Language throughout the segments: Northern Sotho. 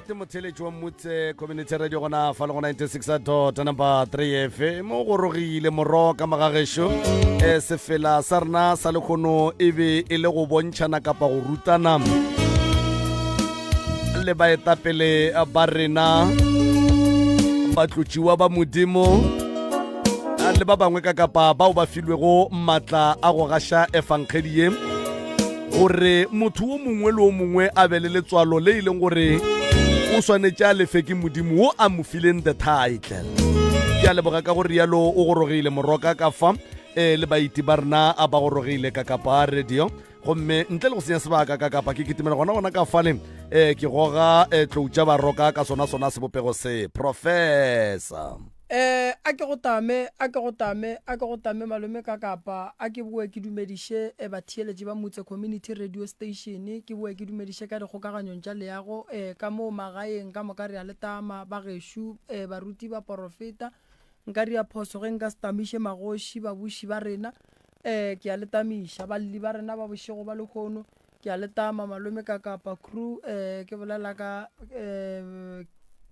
ke motheletši wa mmutse community radio gona fa le go 96 number 3 f mo go rogile moro ka magagesho sefela sa rena sa lekgono e be e le go bontšhana kapa go rutana le baetapele ba rena batlotšiwa ba modimo le ba bangwe ka kapa bao ba filwego maatla a go gaša efankgedi ye gore motho o mongwe le o mongwe a be le letswalo le e leng gore o swanetše a lefe ke modimo wo a mo fileng the title. Ke a leboga ka gore rialo o gorogile moroka ka fa le baiti ba rena a ba gorogile ka kapa radio gomme ntle le go senya sebaka ka kapa ke kitimela gona ka fale ke goga tloutša baroka ka sona sebopego se professor a ke go tame malome ka kapa a ke bue ke dumediše batheeletši ba motse community radio station ke bue ke dumediše ka dikgokaganyong tša leago ka mo magaeng ka moka re a letama ba gešo baruti ba porofeta nka ria phoso ge nka setamiše magoši babuši ba rena ke a letamiša balli ba rena ba bošego ba lekgono ke a letama malome ka kapa crew ke bolela ka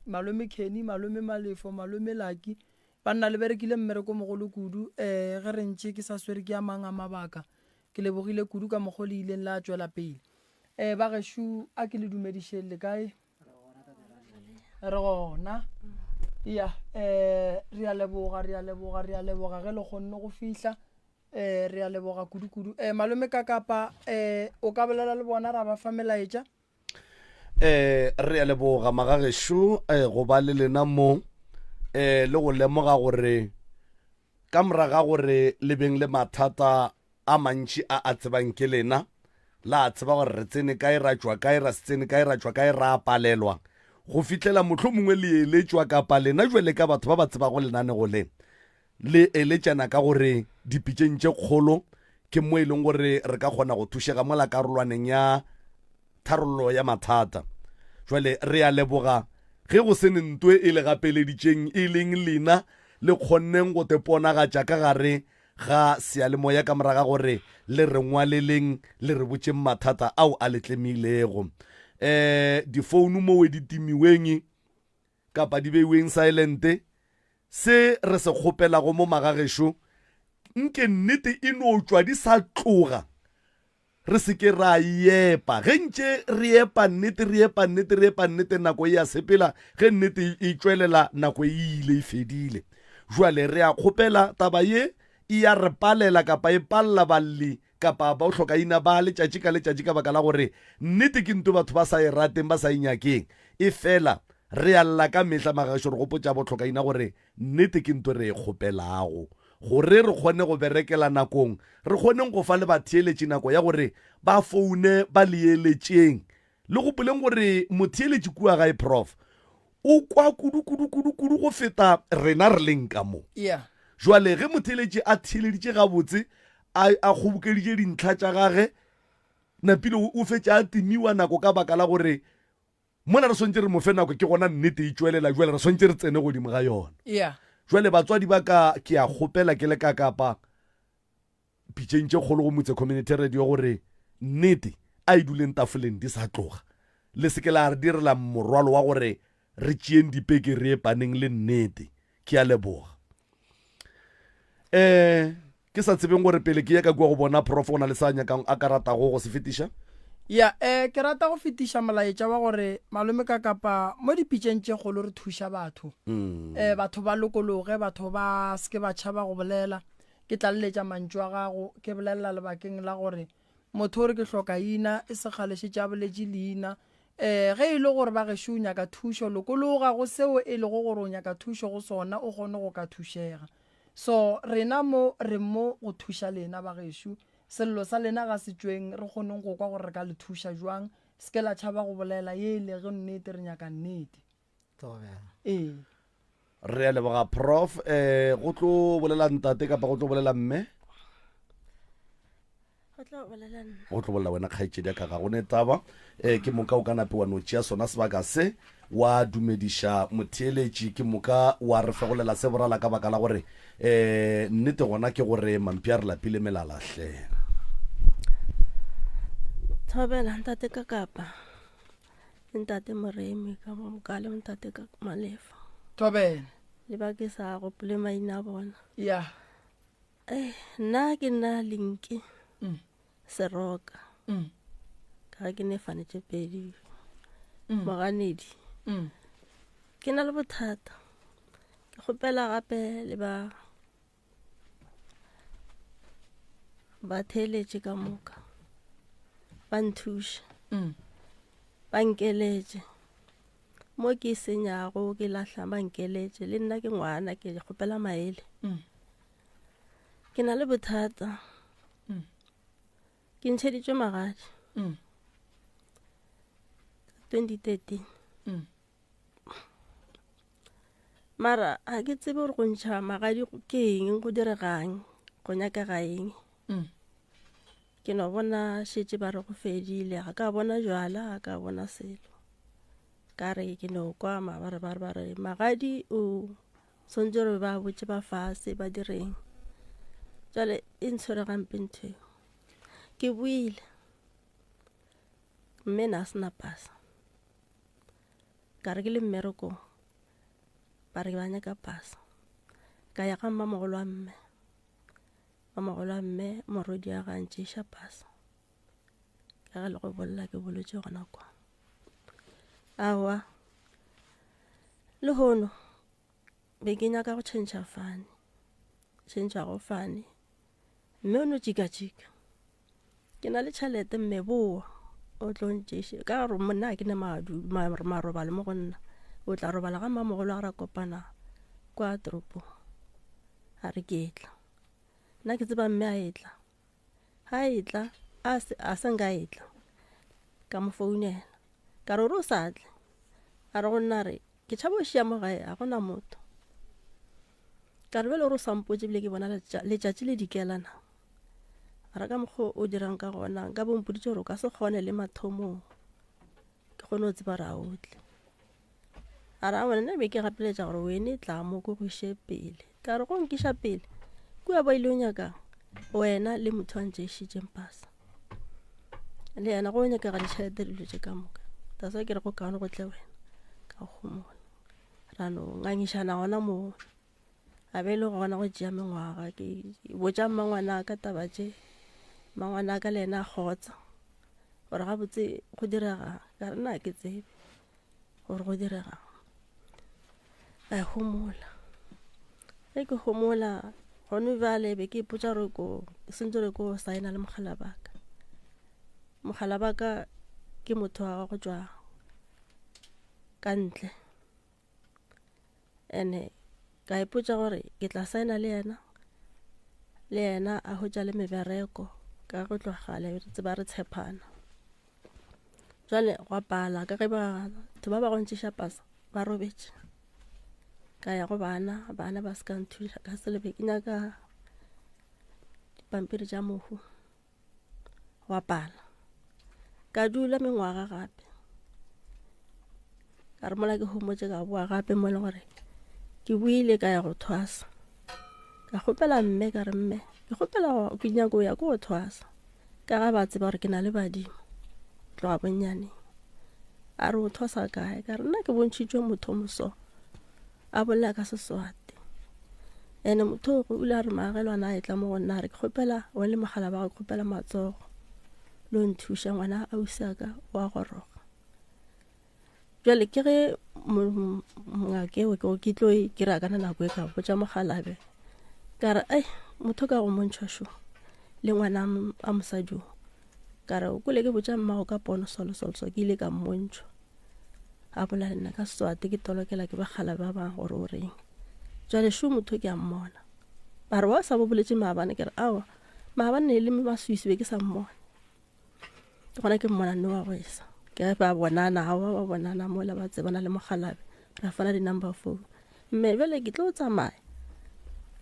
malome Kenny, malome Malefo, malome Laki ba nna le berekile mmereko mogolo kudu ge re ntše ke sa swere ke a mang a mabaka ke lebogile kudu ka mogolo ileng la tšwela pele ba gešo a ke le dumediše le kae re gona ya re a leboga ge le kgonne go fihla re a leboga kudu malome ka kapa o ka bolela le bona ra ba fa melaetša re a leboga magagesho go ba le lena mo le go lemoga gore ka moraga gore le beng le mathata a mantši a tsebang ke lena la tseba gore re tsene kae ra tšwa kae ra setsene kae ra tšwa kae ra palelwa go fitlela motlho mongwe le eletšwa kapa lena jwele ka batho ba ba tsebago lenanego le eletšana ka gore dipitšeng tše kgolo ke mo e leng gore re ka kgona go thušega mola karolwaneng ya tharollo ya mathata jwale re a leboga ge go sene ntwe e le gapeleditšeng e leng lena le kgonneng go te ponagatša ka gare ga sealemoya ka moraga gore le re ngwaleleng le re botšeng mathata ao a letlemilego difounu mowe di timiweng kapa di beiweng silente se re se kgopelago mo magagešo nke nnete e no tšwa di sa tloga re se ke ra yepa ge ntše re yepa nnete nako e a sepela ge nnete e tšwelela nako e ile e fedile jwale re a kgopela taba ye e ya re palela kapa e palela balli kapa ba o hlokaina ba letšatši ka letšatši ka baka la gore nnete ke nto batho ba sa e rateng ba sa inyakeng e fela re a lla ka mehla magašo re gopotša bo hlokaina gore nnete ke nto re e kgopelago gore re kgone go berekela nakong re kgoneng go fa le batheeletši nako ya gore ba foune ba leeletšeng le gopoleng gore motheeletši kua gae prof o kwa kudu go feta rena re leng ka mo jwale ge motheeletši a theeleditše gabotse a kgobokeditše dintlha tša gage napile o fetša a timiwa nako ka baka la gore mona re swantse re mo fe nako ke gona nnete e tšwelela jwale re swantse re tsene godimo ga yona jwale batswadi ba ka ke a kgopela ke le ka kapa pitšeng tše kgolo go motse community radio gore nnete a e duleng tafoleng di sa tloga le seke la re direla morwalo wa gore re tšeeng dipeke re epaneng le nnete ke a leboga ke sa tsebeng gore pele ke ya ka kua go bona prof go na le sa nyakang a ka ratago go se fetiša ke rata go fetiša molaetša wa gore malome ka kapa mo dipitšeng tše kgolo re thuša batho batho ba lokologe batho ba seke ba tšhaba go bolela ke tla leletša mantšu a gago ke bolelela lebakeng la gore motho o re ke hloka ina e se kgalešetše a boletše leina ge e le gore ba gešo o nyaka thušo lokologa go seo e lego gore o nyaka thušo go sona o kgone go ka thušega so rena mo go thuša lena ba gešo sello sa lena ga se tšweng re kgoneng go kwa gore re ka le thuša jwang seke la tšhaba go bolela ye le ge nnete re nyaka nnete re a leboga prof go tlo bolela ntate kapa go tlo bolela mme go tlo bolela wena kgaetšedi ya ka ga gone taba ke moka o ka nape wa notšea sona sebaka se wa dumediša motheeletši ke moka wa re fegolela se borala ka baka la gore nnete gona ke gore mampi a re lapile melalahle Thobela ntate ka kapa ntate Moremi ka Momokale ntate ka Malefa Tobela le ba ke sa gopole maina a bona ya nna ke nna Linki Seroka mm ka ke ne fanetse pedi Mm. moganedi mm ke na le bothata ke gopela gape le ba theeletše ka moka ba nthuše mm ba nkeletše mo ke senyago ke lahla ba nkeletše le nna ke ngwana ke gopela maele mm ke na le bothata Mm. ke ntšheditšwe magadi mm 2013 mm mara ga ke tsebe gore go ntšha magadi ke eng go diregang go nyakega eng mm ke no bona šetše ba re go fedile ga ka bona jwala ga ka bona selo ka re ke no kwa ba re magadi o swantse gore ba botse ba fase ba direng jale e ntshwere gampe ntho eo ke buile mme na sena pasa ka re ke le mmerekong ba re ba nyaka pasa ka ya ga mmamogolo wa mme morodi a gantšeiša pasa ka ge le go bolela ke bolwetse gona kwa awa le hono be ke nyaka go tšhentšha go fane mme o no tšika-tšika ke na le tšhelete mme boa o tlo ntšeiše ka gore monna ke ne marobalo mo go nna o tla robala ga mmamogolo a ra kopana kwa toropong a re ke etla nna ke tseba mme a etla ga etla a se nka etla ka mo founela ka re o sa tle a re go nna re ke tšhaba o šia mo gae a gona motho ka re bele gore o sampotse bile ke bona letšatši le dikelana a re ka mokgwa o dirang ka gona nka bompoditše gore o ka se kgone le mathomong ke kgone o tseba re a otle a re a bona nna be ke gapeletša gore wene tla mo ko go iše pele ka re go nkiša pele kua ba ile o nyaka wena le motho wa ntšeišitšeng pasa le yena go nyakega ditšhelete dilo tše ka moka tasa ke re go kaone go tle wena ka gomola ra no ngangišana gona moo a be le gona go tšea mengwaga ke botša mmangwana ka taba tše mmangwana ka le yena a kgotsa gore ga botse go direga ka re nna ke tsebe gore go direga a homola ge ke homola gone bjale be ke ipotša gore sentse re ko saena le mogala baka ke motho wa go tšwa ka ntle ene ka ipotša gore ke tla saena le yena a hwetša le mebereko ka go tlogale re tseba re tshepana jwale go pala ka ge batho ba go ntšeiša pasa ba robetše ka ya go bana ba se ka nthuša ka selebe ke nyaka dipampiri tša mohu wa pala ka dula mengwaga gape ka re mola ke homotse ka boa gape mo le gore ke buile ka ya go thwasa ka kgopela mme ka re mme ke kgopela ke nyako ya go thwasa ka ga ba tseba gore ke na le badimo tloga bonnyane a re o thwasa kae ka re nna ke bontšhitšwe motho moso a bolela ka Seswati ene motho o ile a re maagelwana a etla mo go nna re ke kgopela o le mogala ba go kgopela matsogo lo nthuša ngwana a usaka wa goroga jwale ke ge ngakeo ke tlo ke ra kana nako e ka botša mogalabe ka re motho ka go montšhwa šo le ngwana a mosadi ka re o kole ke botša mmago ka pono solosoloso ke ile ka mmontšhwa a bola le nna ka Seswati ke tolokela ke bagala ba bang gore o reng jwale šo motho ke a mmona ba re wa sa bo boletše maabane ke re awa maabane le maswisi be ke sa mmona ke gona ke mmona nne wa go esa ke ba bonana ba bonana mola ba tsebana le mogalabe ra fana di-number phone mme bjale ke tlo tsamaya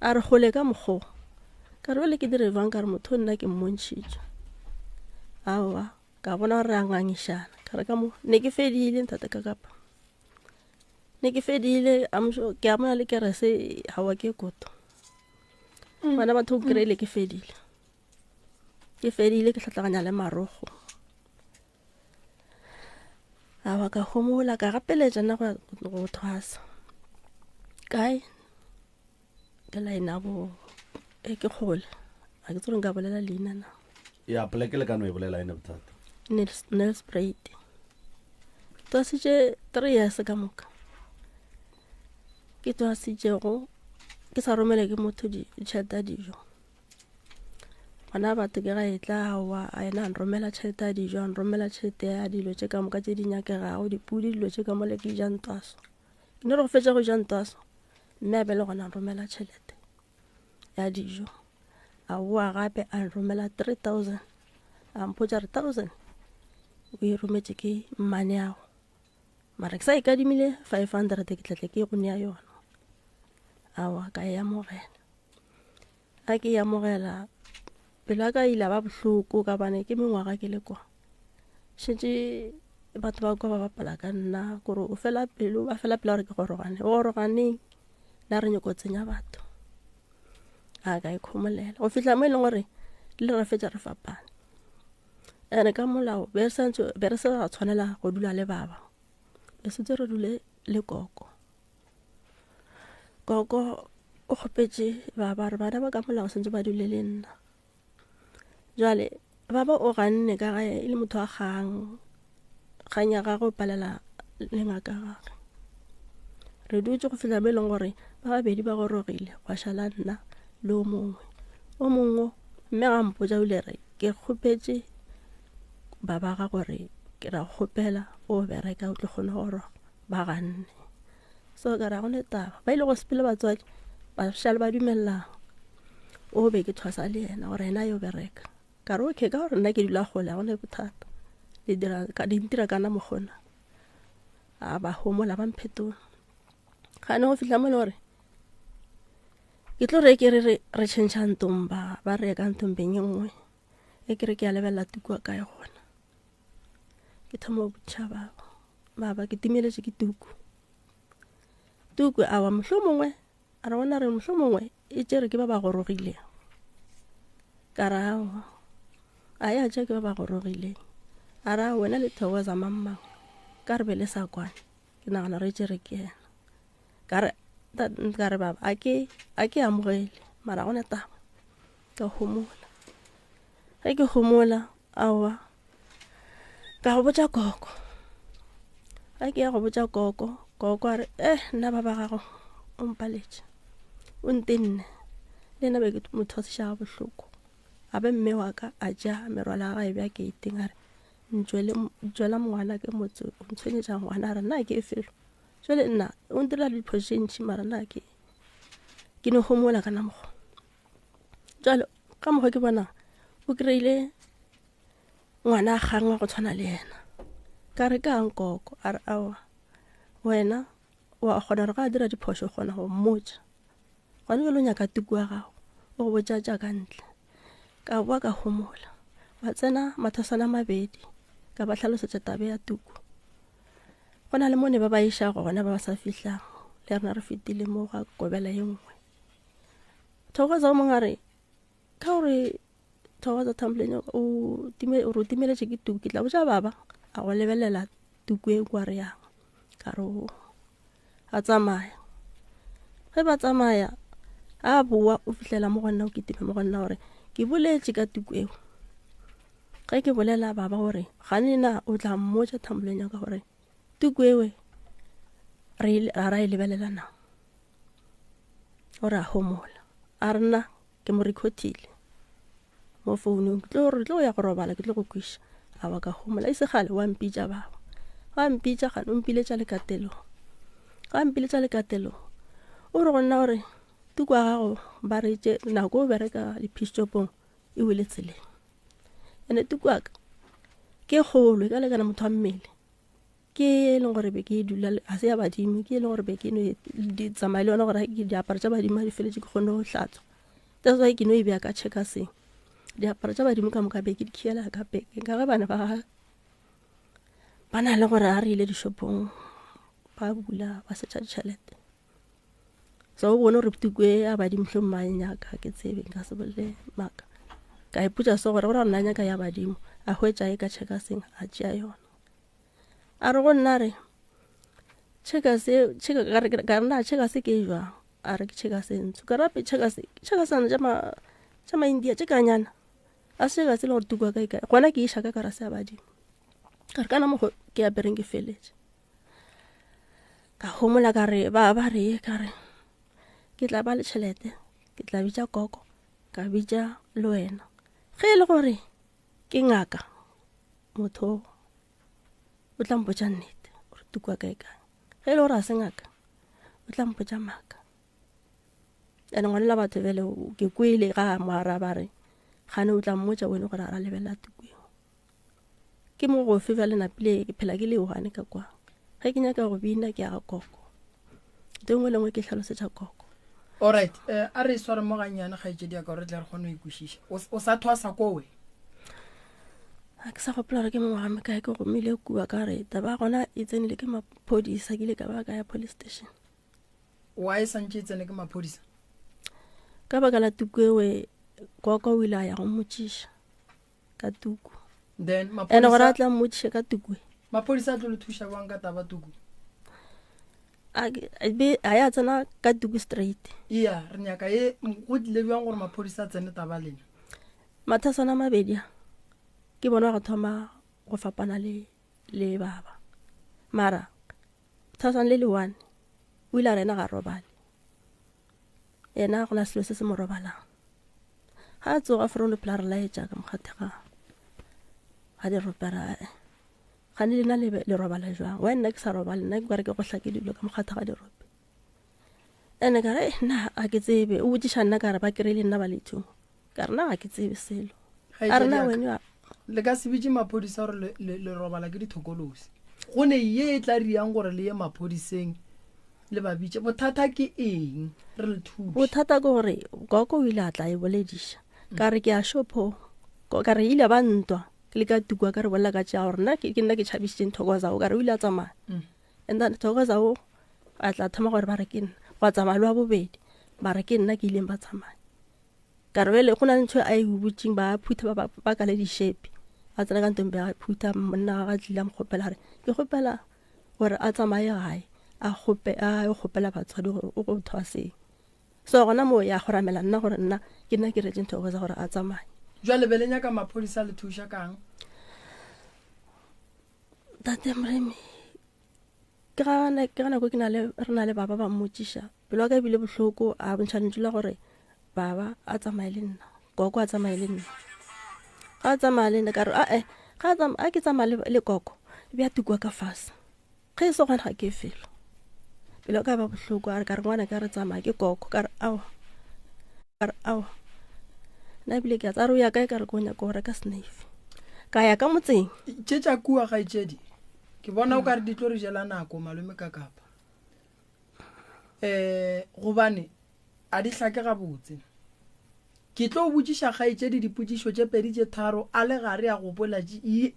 a re gole ka mokgo ka re bjale ke dire bang ka re motho nna ke mmontšhitše awa ka bona gore re a ngangišana ka re ka mo ne ke fedile ntate ka kapa ne ke fedile ke a mona le kerese hawa ke koto bana batho o kry-ile ke fedile ke tlhatlaganya le marogo a wa ka homola ka gapeletša nna go thwasa kae ke laena bo ke kgole a ke tsore nka bolela leina na ya pleke le ka no e bolela ene bothata Nelspruit twasitše 3 years ka moka ke twasitšego ke sa romele ke motho ditšhelete ya dijo gona batho ke ga e tla wa a ena nromela tšhelete ya dijo nromela tšhelete ya dilo tše ka moka tše di nyakegago dipudi dilo tše ka mole ke jang twaso ke ne re go fetša go jang twaso mme a bele gona nromela tšhelete ya dijo a boa gape a nromela 3,000 a mpotša re 1,000 o e rometše ke mmane yago mara ke sa e kadimile 500 ke tlatle ke go nea yona awa ka e amogela a ke e amogela pelo ka ile ba bohloko ka bane ke mengwaga ke le kwa šetše batho ba kwa ba bapala ka nna kore o fela pelo ba fela pelo gore ke goroganeng na re nyako tsenya batho a ka e khomolela go fihla mo e leng gore le re fetša re fapane ene ka molao be re se ra tshwanela go dula le baba e setse re dule le koko o kgopetše baba re bana ba ka molao sentse ba dule le nna jale baba o ganne ka ga e le motho a kgang ya gagwe o palela le ngaka gagwe re dutse go fihla be e leng gore ba babedi ba gorogile gwa šala nna le o mongwe mme ga mpotša o ile re ke kgopetše baba ga gore ke ra kgopela o bereka o tlo kgona gore ba ganne so ka ra gone taba ba ile go sepele batswadi ba šale ba dumelela o be ke thwasa le yena gore ena yo bereka ka re okay ka gore nna ke dula gole gone bothata di ntira kana mogona a ba homola ba mphetola gane go fihla mo le gore ke tlo re ke re change ntomba ba re ka ntombeng e nngwe e kere ke a lebella tukwa ka e gona ke thoma botšha baba ke timeletse ke tuku awa mohlomongwe a re bona re mohlomongwe e tšere ke ba ba gorogile ka ra a ya tša ke ba ba gorogile a ra wena le theowa za mammang ka re be le sa kwane ke nagana re tšere ke yena ka re baba a ke amogele mara gona taba ka homola ge ke homola awa ka go botša koko ge ke ya go botša koko a re nna baba gago o mpaletše o ntenne le ena be ke mothosišaga bohloko a be mme wa ka a ja merwala ga e bja ke iteng a re ntšwela ngwana ke motse o ntshwenyetša ngwana a re nna ke e felo jale nna o ntirela diphosentši mara nna ke ne homola ka namogo jalo ka mogo ke bona o kry-ile ngwana a kgang wa go tshwana le yena ka re ka nkoko a re awa wena wa kgona gore ga a dira diphoso o kgona go mmotša gone bjalo nyaka tuku wa gago o go botšatša ka ntle ka boa ka homola wa tsena mathasana mabedi ka ba tlhalosetša tabe ya tuku go na le mone ba ba išago gona ba sa fihlang le rena re fetile mo ga kobela ye nngwe thogoza o mongwe a re ka gore thogoza Thumbelina o timeletše ke tuku ke tla botša baba a go lebelela tuku e kwa re yang ka re a tsamaya ge ba tsamaya a boa o fihlela mo gonna o ketime mo gonna gore ke boletše ka tuku eo ge ke bolela baba gore gane na o tla mmotša Thumbelina ka gore tuku ewe ra e lebelela na gore a homola a rena ke mo recordile mo founung ke tlo ya go robala ke tlo go kwiša a ba ka homola e se gale wa mpitša baba wa mpitša gane o mpiletša lekatelo o re go nna gore tuku wa gago ba retše nako o bereka diphistopong e wele tseleng ene tuku wa ka ke kgolo ka lekana motho wa mmele ke e leng gore be ke dula a se ya badimo ke e leng gore be ke no di tsamaya le yona gore ke diaparo tša badimo di feletše ke kgone go hlatswa that's why ke no e bea ka checkaseng diaparo tša badimo ka moka be ke di khiela ka peke ka ge bana ba na le gore a re ile dishopong ba bula ba setša ditšhelete so o bone gore tuku e a badimo hle mmanyaka ke tsebe nka se bolele maka ka ipotša so gore gore na nyaka ya badimo a hwetša e ka checkaseng a tšea yona a re go nna re cheka se ke jwa a re ke cheka se ntso ka rape cheka sana jama India cheka nyana a cheka se le go tukwa ka gona ke isha ka ra se abadimo ka re kana mo ke apereng ke feletse ka homola ka re ba re ka re ke tla ba le tšhelete ke tla bitša koko ka bitša le wena ge e le gore ke ngaka motho o tla mpotša nnete gore tukwa kae ge e le gore a se ngaka o tla mpotša maka ene ngwane la batho bele ke kwele ga moara ba re gane o tla mmotša wene gore a ra lebelela tukweo ke mo go fe bjale napile ke phela ke le one ka kwa ge ke nyaka go bina ke aga koko tengwe lengwe ke tlhalosetša koko. Alright, a re sware mo ganyane ga etse dia ka re tla re gone go ikwishisha o sa thwasa kowe a ke sa gopola ke mo ga me kae ke go mile kua ka re taba gona e tsenile ke maphodisa ke le ka ba ka ya police station wa e santse tsene ke maphodisa ka baka la tukwewe koko o ile a ya go mmotsisha ka tuku then ene gore a tla mmotsisha ka tukwe maphodisa a tlo le thusha bang ka taba tuku a ya tsena ka tuku straight iya re nyaka e go tlile bjang gore maphodisa a tsene taba lena mathasana mabedi ke bona go thoma go fapana le baba mara thasana le one o ile a rena ga robale ena go na selo se se mo robalang ga a tsoga fore o le pela re laetša ka mokgathega ga di ropera ga ne lena le robala jwang wa nna ke sa robale nna ke kware ke go hlake dilo ka mokgathega di rope ene ka re nna a ke tsebe o botsiša nna ka re ba kry-ile nna ba lethong ka re nna ga ke tsebe selo a re na wene le ka se bitse maphodisa gore le robala ke dithokolosi go ne ye e tla riang gore le ye maphodiseng le ba bitse bothata ke eng re le thuše bothata ke gore koko o ile a tla e bolediša ka re ke a shopho ka re ile ba ntwa ke le ka tukwa ka re bolela ka tšea gore nna ke tšhabišitšeng thokozao ka re o ile a tsamaya and then thokozao a tla thoma gore ba re ke nna wa tsamaya le wa bobedi ba re ke nna ke ileng ba tsamaya ka re bele go na le ntho a e botsing ba phutha ba ka le dishepe a tsena ka ntong ba phutha monna ga tlile a mokgopela re ke kgopela gore a tsamaye gae a kgopela batswadi gore o go thwaseng so gona mo ya go ramela nna gore nna ke nna ke retseng thogo tsa gore a tsamaye jwale belenya ka maphodisa le thusha kang tate mremi ke gana go re na le baba ba mmotsisha pelo ka bile bohloko a bontšhanetšula gore baba a tsamaye le nna koko a tsamaye le nna a tsamaye le nna ka re a ke tsamaye le koko bja tukwa ka fase ge e se gona ga ke felo pelo ka ba bohloko a re ka re ngwana ka re tsamaya ke koko ka re awa na bile ke a tsaro ya kae ka re ko nyaka go reka snafe ka ya ka motseng tšetša kua ga itšedi ke bona o ka re di tlo re jela nako malome ka kapa gobane a di hlake ga botse ke tlo botsiša ga itšedi dipotsišo tše pedi tše tharo a le gare a gopola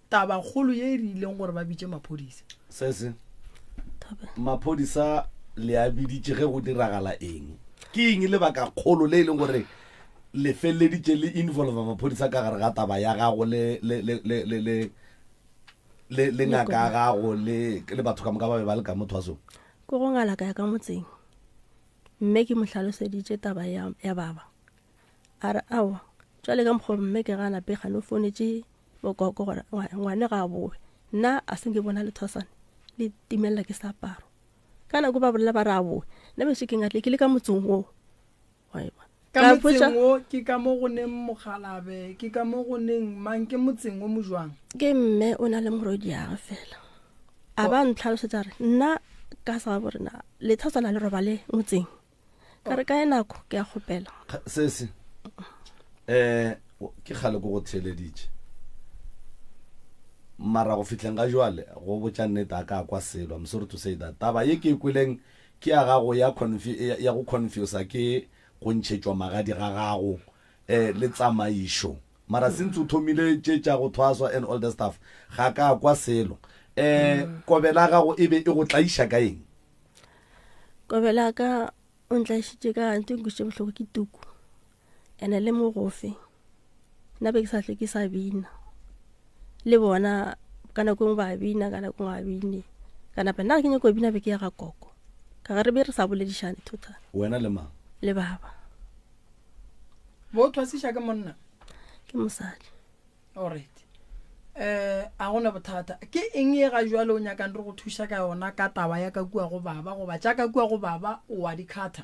taba kgolo ye e rileng gore ba bitše maphodisa sese maphodisa le a biditše ge go diragala eng ke eng le baka kgolo le e leng gore le feleleditše le involve maphodisa ka gare ga taba ya gago le ngaka ya gago le batho ka moka ba be ba le ka motho wa sone ko go ngala ka ya ka motseng mme ke mo hlaloseditše taba ya baba a re awa jwale ka mokgwa mme ke gana pe gane o founetše bokoko gore ngwane ga a boe nna a seng ke bona le thosane le timelela ke sa aparo ka nako ba bolela ba re a boe nna bese ke ngatle ke le ka motseng oo ka motseng o ke ka mo go neng mogalabe ke ka mo go neng mang ke motseng o mojwang ke mme o na le morodi ya fela a ba ntlhalosetsa re nna ka sa bo rena le thasana le robale motseng ka re ka nako ke a gopela sese ke gale go theleditše mara go fitlheng ga jwale go botša nnete a ka kwa selo I'm sorry to say that taba ye ke kweleng ke a gago ya go confuse ke go ntšhetšwa magadi ga gago le tsamaišo mara since o thomile tša go thwaswa and all the stuff ga ka kwa selo kobela gago e be e go tlaiša ka eng kobela ka o ntlaešitše ka ntho nkutše bohloko ke tuku ene le mogofe nna be ke sa tle ke sa bina le bona kana ko ba bina kana ko ga bine kana pa nna ke nyako bina be ke ya ga koko ka re be re sa boledishane total wena le mang le baba bo thwasisha ka monna ke mosadi alright a gona bothata ke eng e ga jwa le o nyaka re go thusha ka yona ka taba ya ka kua go baba go ba tsa ka kua go baba o wa dikhatha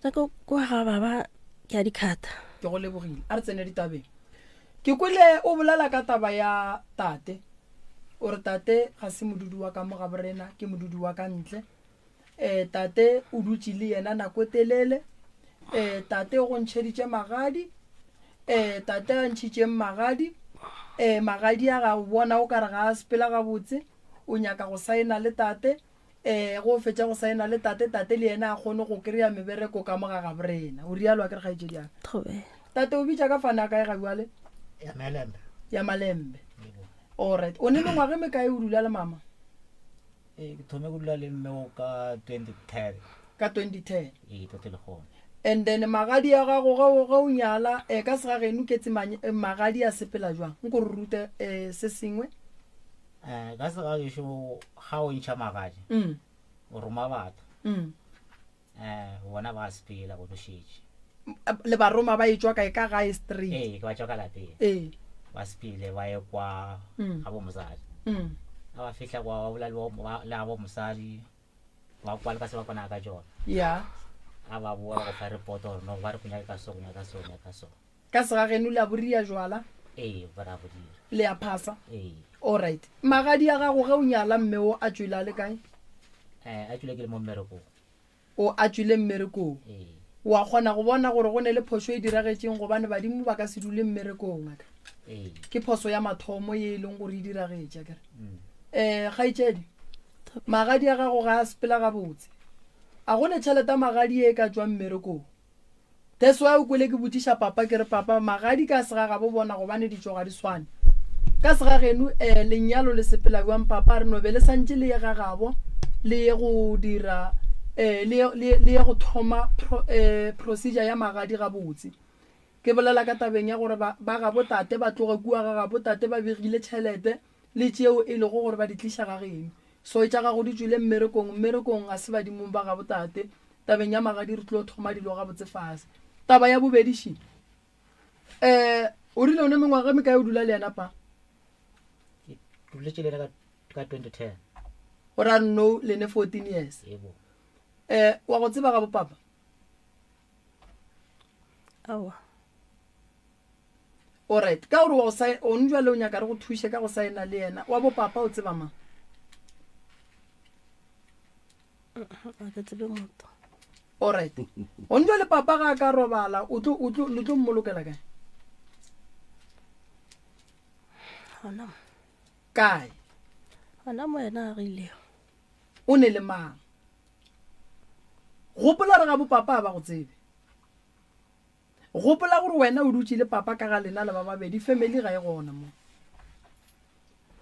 tsa ko ga baba ke a dikhatha ke go lebogile a re tsene ditabeng ke kwele o bolala ka taba ya tate o re tate ga se modudu wa ka mo ga borena ke modudu wa ka ntle tate o dutse le yena nako telele tate go ntšheditše magadi tate a ntšhitšeng magadi magadi a ga bona o ka re ga a sepela gabotse o nyaka go saena le tate go fetša go saena le tate tate le yena a kgone go kry-a mebereko ka mo ga ga borena o rialo a ke re gaetšediana tate o bitša ka fana ka e ga buale ya malembe alright o ne mengwage me kae o dula le mama ke thome go dula le mme o ka 2010 ka 2010 tote le gone and then magadi ya gago ga o nyala ka se ga geno ke tse magadi a sepela jwang nko re rute se sengwe ka se ga yesho ga o ntšha magadi o roma batho bona ba sepela go tšhitše le ba roma ba etswa kae ka ga street ke ba tswa ka lateng ba sepile ba ye kwa ga bo mosadi a ba fihla kwa ba bola le bo mosadi ba kwa le ka se ba kona ka jona ya a ba boa go fa report or no ba re kunya ka so ka se ga geno la boria jwala ba ra bodira le a phasa alright magadi a gago ga o nyala mme o a tswela le kae a tswile ke le mo mmereko o a tswile mmerekong wa kgona go bona gore go ne le phoso e diragetseng gobane badimo ba ka se dule mmerekong aka ke phoso ya mathomo ye e leng gore e diragetša kere gaitšedi magadi a gago ga a sepela gabotse a gone tšhelete magadi e ka tswang mmerekong that's why o kwele ke botiša papa ke re papa magadi ka sega ga bo bona gobane ditšo ga di swane ka sega geno lenyalo le sepela jwang papa re nobe le santse le ye ga gabo le ye go dira le ye go thoma procedure ya magadi gabotse ke bolela ka tabeng ya gore ba ga botate ba tloga kua ga ga botate ba begile tšhelete le tšeo e lego gore ba di tliša ga geno so e tša gago di tswile mmerekong a se badimong ba ga botate tabeng ya magadi re tlo thoma dilo gabotse fase taba ya bobediši o rile one mengwaga me kae o dula le yena pa duletše le ka 2010 o ra no lene 14 years wa go tseba ga bopapa awa alright ka gore o njwa le o nyaka re go thuše ka go saena le yena wa bopapa o tseba mang a ke tsebe motho alright o njwa le papa ga ka robala le tlo mmolokela kae hona kae hona mo yena a rile o ne le mang gopola re ga bopapa ba go tsebe gopola gore wena o dutse le papa ka ga lena le ba babedi family ga e gona mo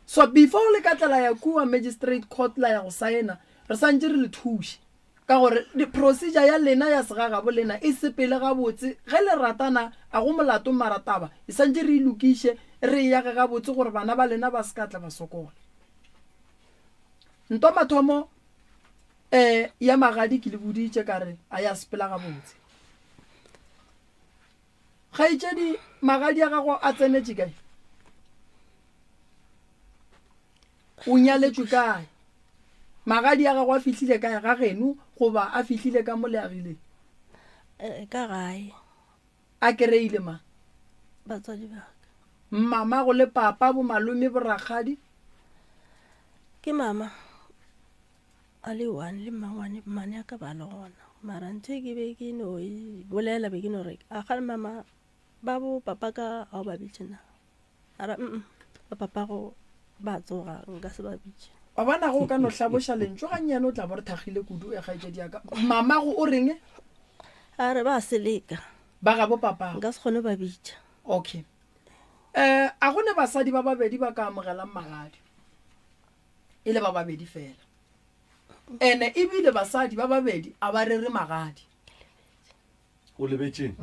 so before le ka tlela ya kua magistrate court la ya go saena re santse re le thuše ka gore procedure ya lena ya segagabo lena e sepele gabotse ge le ratana a go molato marataba e santse re ilokiše re ya gabotse gore bana ba lena ba se ka tla ba sokola ntwa mathomo ya magadi ke le boditše ka re a ya sepela gabotse gaetšedi magadi a gago a tsenetše kae o nyaletšwe kae magadi a gago a fihlile kae ga geno goba a fihlile ka moleagile ka gae a kereile ma batswadi ba mama go le papa bo malome bo rakgadi ke mama a le one le mmangwane mane a ka ba le gona mara ntho ke be ke no bolela be ke no re a ga mama ba bo papa ka a ba bitšena ara ba papa go ba tsoga nka se ba bitše ba bana go ka no hlaboša lentšo ga nnyane o tla bo re thagile kudu e gaetšedi aka mama go o reng a re ba seleka ba ga bo papa nka se kgone ba bitša okay a gone basadi ba babedi ba ka amogelang magadi e le ba babedi fela ene ebile basadi ba babedi a ba rere magadi o lebetšeng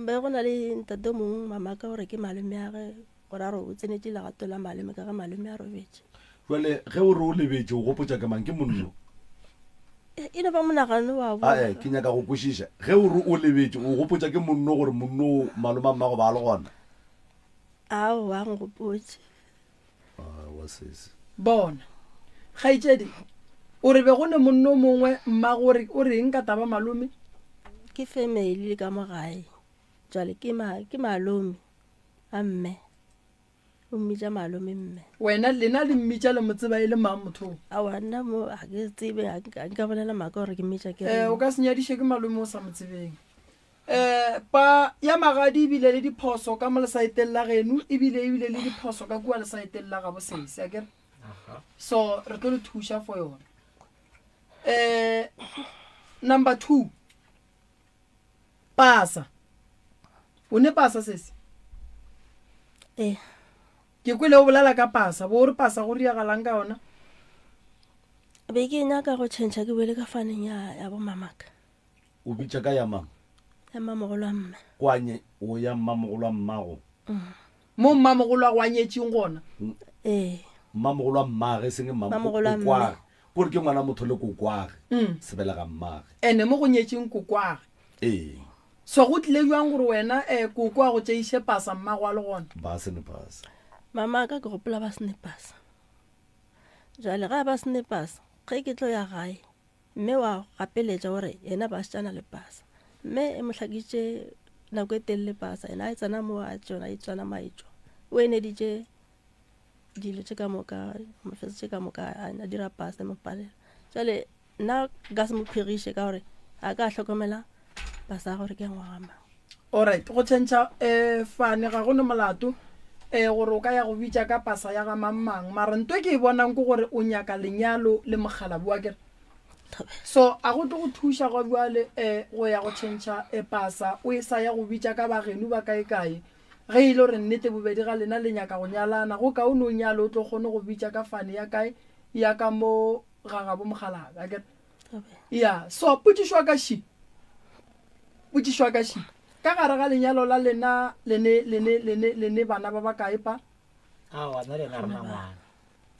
be go na le ntate mongwe mama ka gore ke malome ya ge gore a re o tsenetse legato la malome ka ge malome a robetse jale ge o re o lebetse o gopotsa ke mang ke monno e no ba monagano wa bo ae ke nyaka go kwešiša ge o re o lebetse o gopotsa ke monno gore monno malome a mmago ba le gona ao wa ngopotse wa sese bona kgaitsedi o re be go ne monno mongwe mma gore o reng ka taba malome ke family ka mo gae jale ke malome a mme o mmitša malome mme wena lena le mmitša le motseba e le mang motho a wana mo a ke tsebe a nka bolela maaka gore ke mmitša ke o ka senyadiše ke malome o sa motsebeng pa ya magadi ebile le diphoso ka mo lesaeteng la geno ebile le diphoso ka kua lesaeteng la gabo seise akere so re tlo le thuša for yone number 2 pasa o ne pasa sese ke kwele o bolela ka pasa bo re pasa go riagalang ka yona be ke nyaka go tšhentšha ke boele ka faneng ya bo mamaka o bitša ka ya mang ya mamogolo a mme kwanye o ya mmamogolo a mmago mo mmamogolo a go anyetšeng gona mmamogolo a mmage e seng mmamokwage kore ke ngwana motho le kokwage sebelega mmage ene mo go nyetšeng kokwage so go tlile jwang gore wena kokwa go tšeiše pasa mmago a le gona ba sene pasa mama ka ke gopola ba sene pasa jale ga ba sene pasa ge ke tlo ya gae mme wa gapeletša gore yena ba setšana le pasa mme e mohlakitše nako e telele pasa ena a tsana mo a tsona e tswana maetšo o eneditše dilo tše ka moka mafese tše ka moka a dira pasa mopalela jale nna ka se mo phegiše ka gore a ka hlokomela pasa gore ke ngwama alright go tšhentšha fane ga go ne molato gore o ka ya go bitša ka pasa ya ga mamang mara nto ke e bonang ke gore o nyaka lenyalo le mogalabi wa kere so a go tlo go thuša go bjale go ya go tšhentšha pasa o e sa ya go bitša ka bageno ba kae-kae ge e le gore nnete bobedi ga lena le nyaka go nyalana go ka o ne o nyalo o tlo kgone go bitša ka fane ya kae ya ka mo gagabo mogalabi a kere ya so potšišwa ka shi ka gare ga lenyalo la lena lene bana ba ba kae pa awa nna lena re na ngwana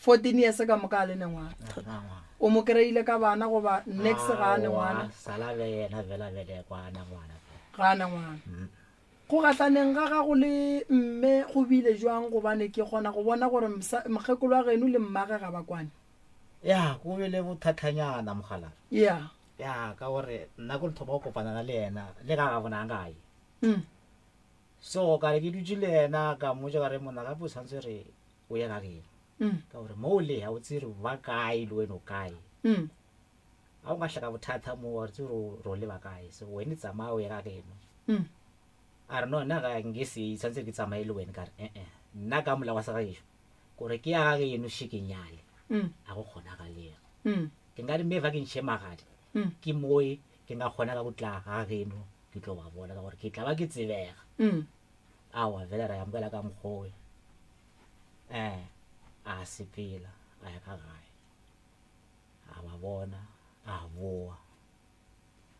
14 years ka moka lene ngwana o mo kreile ka bana goba next ga ne ngwana sala be yena vela vele kwana ngwana ga na ngwana go gatlaneng ga go le mme go bile jwang go bane ke gona go bona gore mogekolo wa geno le mmage ga ba kwane ya go bile bothathanyana mogala ya ka gore nna go thoma go kopana le yena le ga ga bona ngae so ka re ke dutse le yena ka mo ja re mona ka botsantse re o ya ga ke ka gore mo le ha o tsire ba kae le wena o kae a o ga hlaka bothatha mo wa tsire ro le ba kae so wena tsamaya o ya ga ke a re no nna ga ngese tsantse ke tsamaya le wena ka re nna ka mola wa sa ga isho gore ke ya ga ke eno shikinyale a go khona ga le ke ngadi meva ke ntšhe magadi ke moe ke nga khona ka botla ga geno ke tlo ba bona ka gore ke tla ba ke tsebega awa vela ra yamkela ka mkhowe a sepela a ya ka gae a ba bona a boa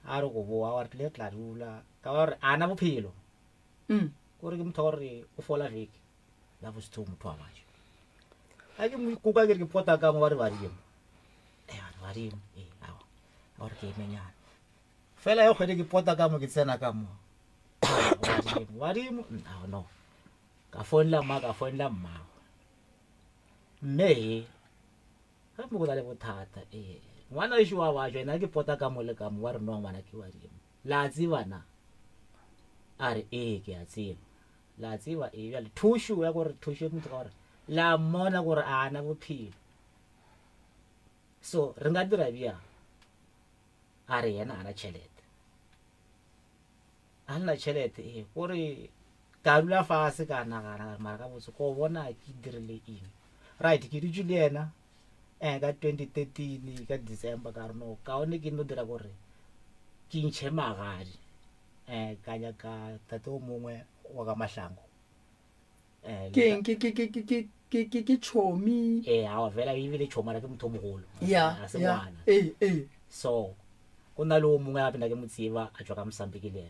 a re go boa wa tle tla dula ka gore ana bophelo gore ke motho gore o fola veki la bo setho motho wa baje a ke mo kuka ke pota ka mo ba re badimo badimo awa gore ke menyana fela yo khwele ke pota ka mo ke tsena ka mo badimo no ka fonela mma mme ga mo go dale bothata ngwana e shwa wa jena ke pota ka mo le ka mo wa re no ngwana ke badimo la tsibana are ke a tseba la tsiba ya le thushu ya gore thushu motho gore la mona gore ana bophelo so re nga dira bia are yena ana chelete ana chelete gore ka dula fase ka nagana mara ka botse go bona ke dirile eng right ke di Juliana ka 2013 ka December ka no ka one ke no dira gore ke ntshe magadi ka nya ka tato mongwe wa ka mahlango ke chomi a vela e bile choma ke motho mogolo ya so go na le o mongwe a bena ke motsiba a tswa ka Mosambiki le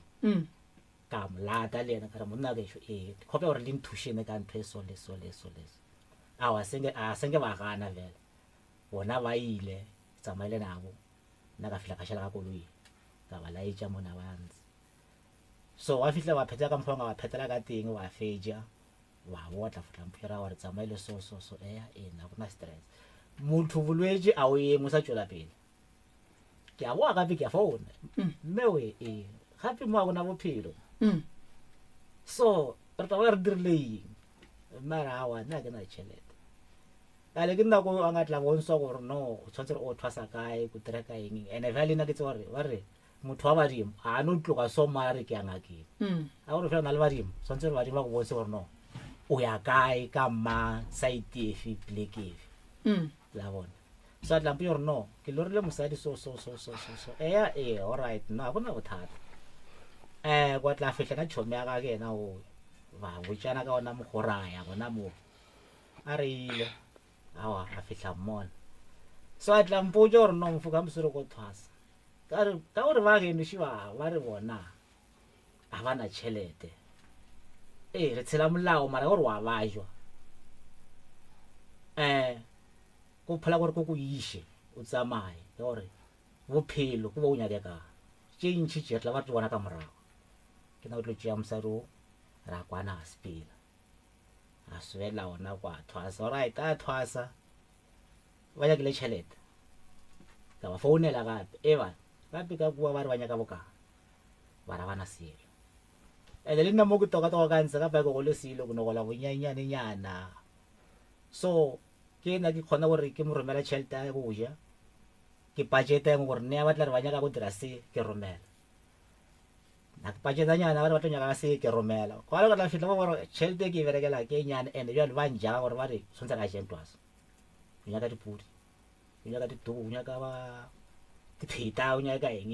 ka molata le ena ka re monna ke khope gore le nthushene ka ntho e so le a senge ba gana vele bona ba ile tsamaile nabo nna ka fihla ka shela ka koloi ka ba laetša mona ba ntse so wa fihla ba pheta ka mphonga ba phetela ka teng wa feja wa botla fotla mphira wa re tsamaile so na bona stress motho bolwetse a o ye mo sa tšwela pele ke a boa gape ke a phone mme we gape mo a bona bophelo so re tla re dirile mara wa nna ke na tšhelete ale ke nna go anga tla bontsha gore no o tshwantse o thwasa kae go treka eng ene vale nna ke tse gore ba re motho wa badimo a no tloga so mare ke anga ke a gore fela na le badimo tshwantse re badimo ba go botse gore no o ya kae ka ma site efe pleke efe la bona so atla mpe gore no ke lorile mosadi so all right no a bona bothata kwa tla fihla ka tšhomi ya ka ke ena o ba botsana ka ona mogoraya bona mo a re ile awa a fihla mmona so atla mpotse gore no mfuka mosere ko thwasa ka gore ba geno shiba ba re bona a bana tšhelete re tshela molao mara gore wa bajwa go phela gore ko go ishe o tsamaye ka gore bophelo go ba o nyakeka tše ntšhi tše tla ba tlo bona ka morago ke na o tlo tšea mosadi o ra kwana a sepela a swela ona kwa thwasa alright a thwasa ba nyakile tšhelete ka ba founela gape ka bua ba re ba nyaka boka ba ra bana selo ene le nna mo ke toka ka ntse gape go le selo go nogola bonyanyane nyana so ke na ke khona gore ke mo romela tšhelete ya go ja ke budgeta ngo gore ne ya batla re ba nyaka go dira se ke romela na ke budgeta nyana ba batla nyaka se ke romela go ala ka fitla ba gore tšhelete ke berekela ke nyane ene jwa ba nja gore ba re tshwantse ka jentwas nyaka dipudi nyaka ditugu nyaka ba dipita nyaka eng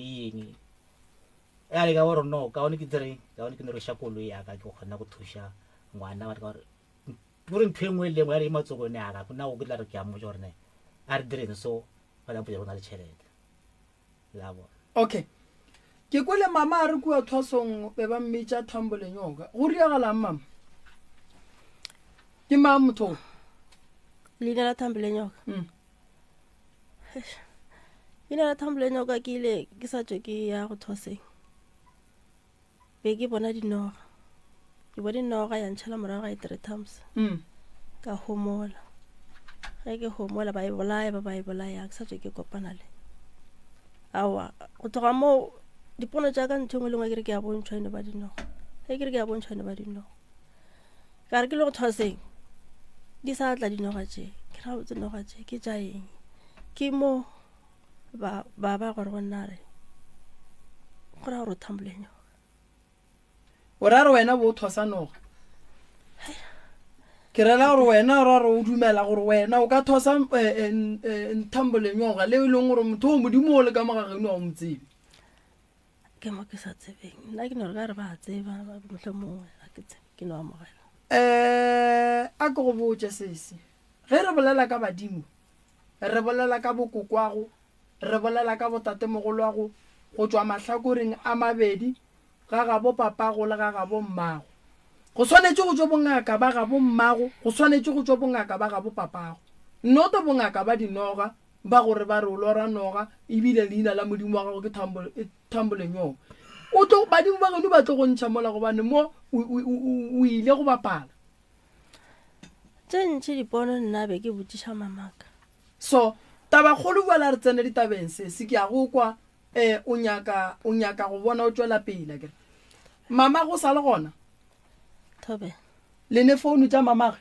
ya le ka gore no ka one ke dire ka one ke no re shakolo ya ka ke khona go thusha ngwana ba ka gore pure ntwengwe le ngwa re matsogone ya ka kuna o ke tla re ke a mo jorne a re dire so ba la pula go na le tšhelete la bo okay ke kwele mama a re kua thwasong be ba mmetša thambole nyoka go riagalang mama ke ma motho leina la thambole nyoka leina la thambole nyoka ke ile ke sa tswe ke ya go thwaseng be ke bona dinoga ke bona dinoga ya ntšhala morago ga 3 times ka homola ge ke homola ba e bolaya ke sa tswe ke kopana le awa go tloga mo dipono tša ka ntho engwe le ngwe ke re ke ya bontšhwane ba dinoga ge ke re ke ya bontšhwane ba dinoga ka re ke le go thwaseng di sa tla dinoga tše ke ra botse dinoga tše ke tša eng ke mo ba gore go nna re go ra gore o thambole nyoka o ra re wena bo thwasa noga ke rela gore wena ra re o dumela gore wena o ka thwasa thambole nyoga le e leng gore motho o modimo o le ka mogageno wa o motsebe ke mo ke sa tsebeng nna ke no re ka re ba tseba motlho mongwe a ke tsebe ke no amogela a ke go botse sese ge re bolela ka badimo re bolela ka bokokwago re bolela ka botatemogolwago go tswa mahlakoreng a mabedi ga ga bo papago le ga ga bo mmago go swanetse go tswa bongaka ba ga bo mmago go swanetse go tswa bongaka ba ga bo papago nnoto bongaka ba dinoga ba gore ba re o lora noga ebile leina la modimo wa gago ke thambole nyoka o tlo badimo ba geno ba tlo go ntšha mola gobane mo o ile go bapala tše ntšhi dipono nna be ke botsiša mamaka so tabakgolo bala re tsene ditabeng se ke ya go kwa o nyaka go bona o tswela pele ke mama go sa le gona thobe le ne founu tša mamage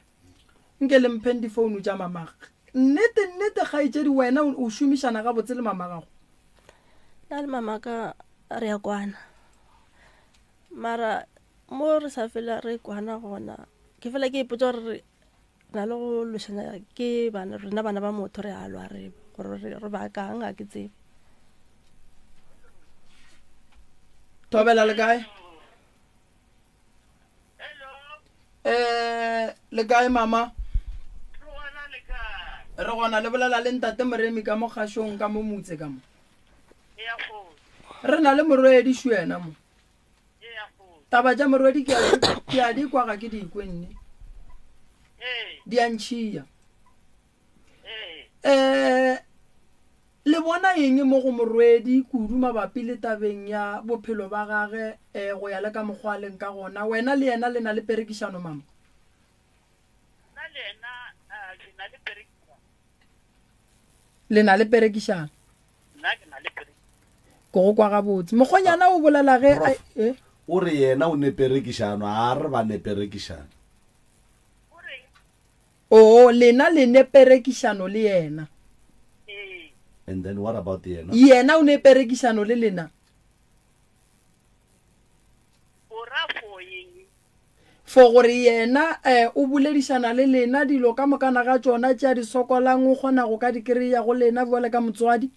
nke le mphen di founu tša mamage nnete ga itse di wena o šomišana ga botse le mamagago na le mamaka re ya kwana mara mo re sa fela re kwana gona ke fela ke ipotsa gore na le go lošana ke rena bana ba motho re a lwa re gore re ba kang ga ke tsebe Thobela le kae le kae mama re gona le bolela le ntate moremi ka mo kgašong ka mo motse ka mo re na le morwedi šwena mo taba tša morwedi ke a di kwa ga ke di kwenne di a ntšhia le bona eng mo go morwedi kudu mabapi le tabeng ya bophelo ba gage go ya le ka mokgwa leng ka gona wena le yena le na le perekišano mama le na le perekišano ko go kwa gabotse mokgonyana o bolela ge o re yena o ne perekišano a re ba ne perekišano o lena le ne perekišano le yena and then what about yena yena o ne perekišano le lena for gore yena o boledišana le lena dilo ka mokana ga tšona tša di sokolang o kgona go ka di kry-ya go lena bjale ka motswadi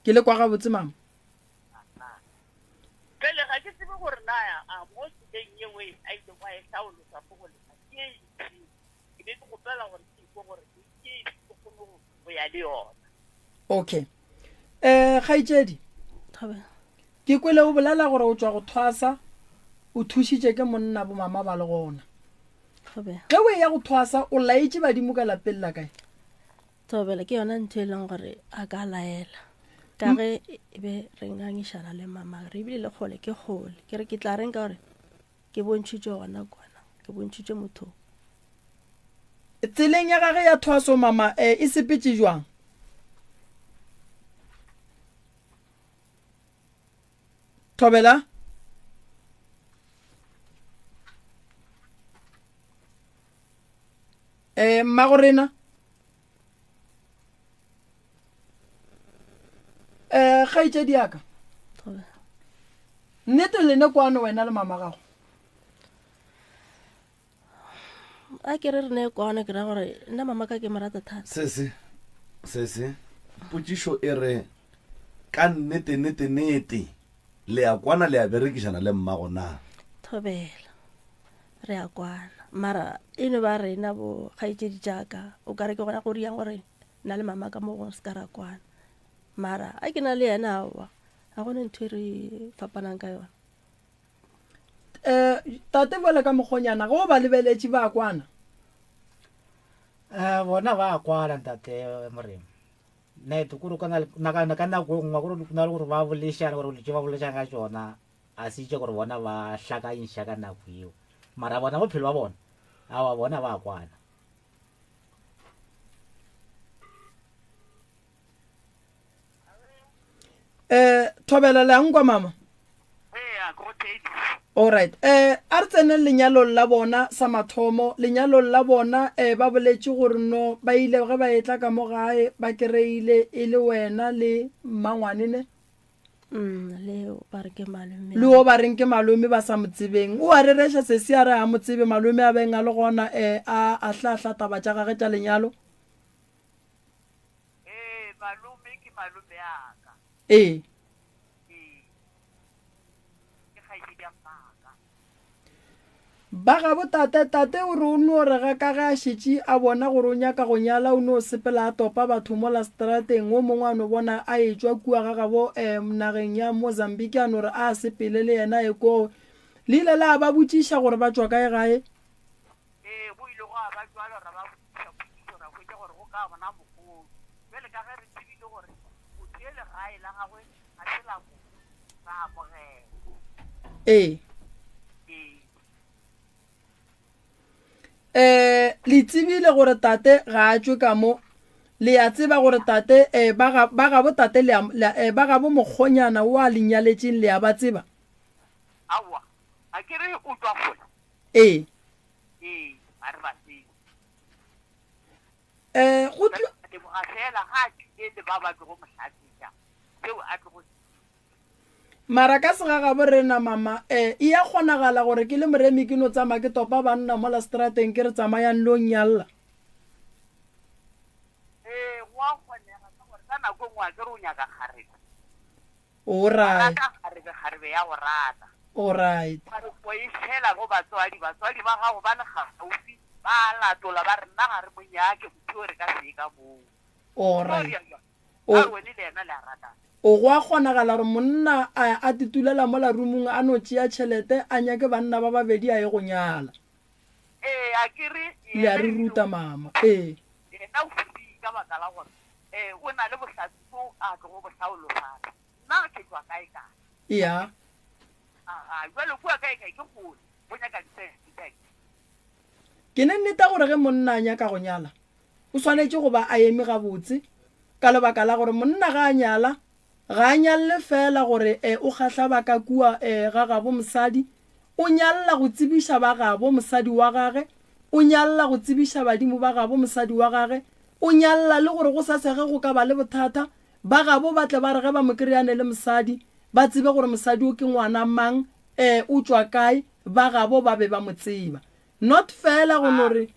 ke le kwa gabotse mama pele ga ke tsebe gore naya a mo tseleng ye we a ile kwa e hlaolosa go le ke ke be go pela gore ke go gore ke go go ya le yona okay khaitsedi ke kwele o bolela gore o tswa go thwasa o thušitše ke monna bo mama ba le gona ge o ya go thwasa o laetse badimo ka lapeng la kae thobela ke yona ntho e leng gore a ka laela ka ge e be re ngangišana le mama re ebile le kgole ke kgole ke re ke tla reng ka gore ke bontšhitše gona kwana ke bontšhitše motho tseleng ya gage ya thwaso mama e sepetse jwang thobela mmagorena kgaitsedi yaka nnete lene kwano wena le mama gago a ke re ne kwana ke ra gore nna mama ka ke marata thata se potšišo e re ka nnete le ya kwana le ya berekišana le mmago na thobela re ya kwana mara eno ba rena bo kgaitsedi jaaka o ka re ke gona go riang gore nna le mama ka mo go se ka ra kwana mara a ke na le yena awa a gone ntho e re fapanang ka yona tate bole ka mokgonyana go ba lebeletše ba kwana bona ba kwana ntate moremo nna ito kuro ka nako ngwa gore na le gore ba bolešana gore le ba bolešana ka tsona a se itse gore bona ba hlakaiša ka nako eo mara bona bophelo ba bona awa bona ba kwana thobela lang kwa mama alright a re tsene lenyalong la bona sa mathomo lenyalong la bona ba boletše gore no ba ile ge ba etla ka mo gae ba kereile e le wena le mmangwanene le ba re ke malome le o ba reng ke malome ba sa motsebeng o a rereša se a re a motsebe malome a beng a le gona a hlahla taba tša gage tša lenyalo malome ke malome aka ba ga tate o re o no re ga ka ga šetše a bona gore o nyaka go nyala o no sepela a topa batho mo la strateng o mongwe a no bona a etswa kua ga gabo nageng ya Mozambique a no re a sepele le yena e ko le ile la ba botšiša gore ba tswa kae gae go ile go ba tswalo ra ba botšiša ra go gore go ka bona mogolo bele ka ge re tsebile gore o tiele gae la gagwe a se la mo ba amogela le tsebile gore tate ga a tšwe ka mo le ya tseba gore tate ba gabo tate ba gabo mokgonyana o a lenyaletšeng le ya ba tseba awa a ke re o tswa gole a re ba tsebe go tlo a fela ga a tšile ba ba tlo go mohlatsiša seo a tlo go mara ka segaga bo rena mama e ya kgonagala gore ke le moremi ke no tsamaya ke topa banna mo la strateng ke re tsamayang le o nyalla wa kgonega ka gore ka nako ngwe a ke re o nyaka kgarebe alright kgarebe ya go rata alright go e fela go batswadi ba gago ba le gaufi ba latola ba re nna ga re monyake motho re ka se ka moo alright a wene le ena le a rata o go a kgonagala gore monna a titulela mo la rumong a no tšea tšhelete a nyake banna ba babedi a ye go nyala a kere le a re ruta mama ena o fudi ka baka la gore o na le bohlatso a tlo go bohlaolofata nna ke tswa kae kae ya jwale kua kae kae ke gole bo nyaka diseke ke ne nneta gore ge monna a nyaka go nyala o swanetse go ba a eme gabotse ka lebaka la gore monna ga a nyala ga a nyalle fela gore o kgahla ba ka kua ga gabo mosadi o nyalla go tsebiša ba gabo mosadi wa gage o nyalla go tsebiša badimo ba gabo mosadi wa gage o nyalla le gore go sa sege go ka ba le bothata ba gabo ba tle ba re ge ba mo kry-ane le mosadi ba tsebe gore mosadi o ke ngwana mang o tswa kae ba gabo ba be ba mo tseba not fela go nore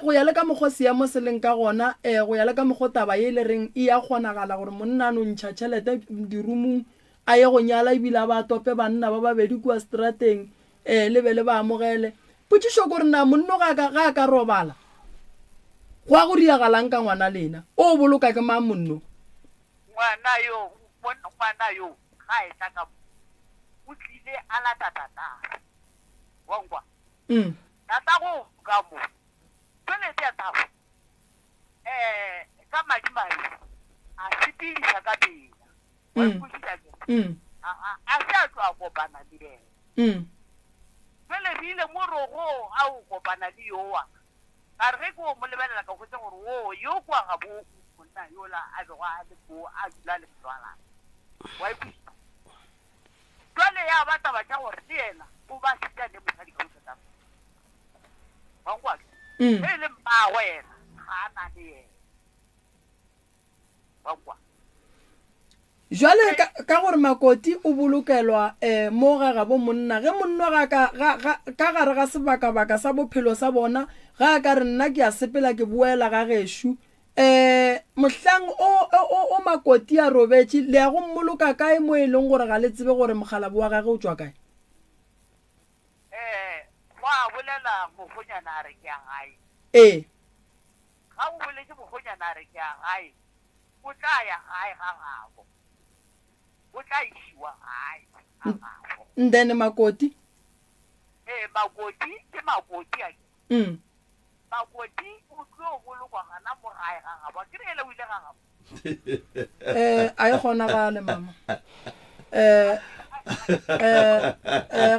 go ya le ka mokgwa seemo se leng ka gona go ya le ka mokgwa taba ye le reng e ya kgonagala gore monna no ntšha tšhelete dirumong a ye go nyala ebile ba tope banna ba babedi kua strateng le be le ba amogele potšišo gore na monno ga a ka robala go a go diagalang ka ngwana lena o boloka ke mang monno ngwana yo ga e tla ka o tlile a lata tata wankwa tata go ka mo tšhelete ya tago ka madimadi a sepediša ka bena wa ikutlwisa a se a tlo a kopana le ena jale re ile mo rogo a o kopana le yowa ka re ge ke o mo lebelela ka gotse gore o yo kwa gabo monna yola a bego a le bo a dula le motwalana wa ikutlwisa jale ya ba taba tša gore le ena o ba sitane mosadi ka otata wankwa e le mma wena ga a na le ena wankwa jwale ka gore makoti o bolokelwa mo ga gabo monna ge monno ka gare ga sebaka-baka sa bophelo sa bona ga a ka re nna ke a sepela ke boela ga gešo mohlang o makoti a robetše le ya go mmoloka kae mo e leng gore ga le tsebe gore mogalabi wa gage o tswa kae wa bolela mokgonyana a re ke a gae ga o boletse mokgonyana a re ke a gae o tla ya gae ga gabo o tla išiwa gae ga gabo then makoti makoti ke makoti a makoti o tlo bolokwa gana mo gae ga gabo ke re ele o ile ga gabo a e kgonagale mama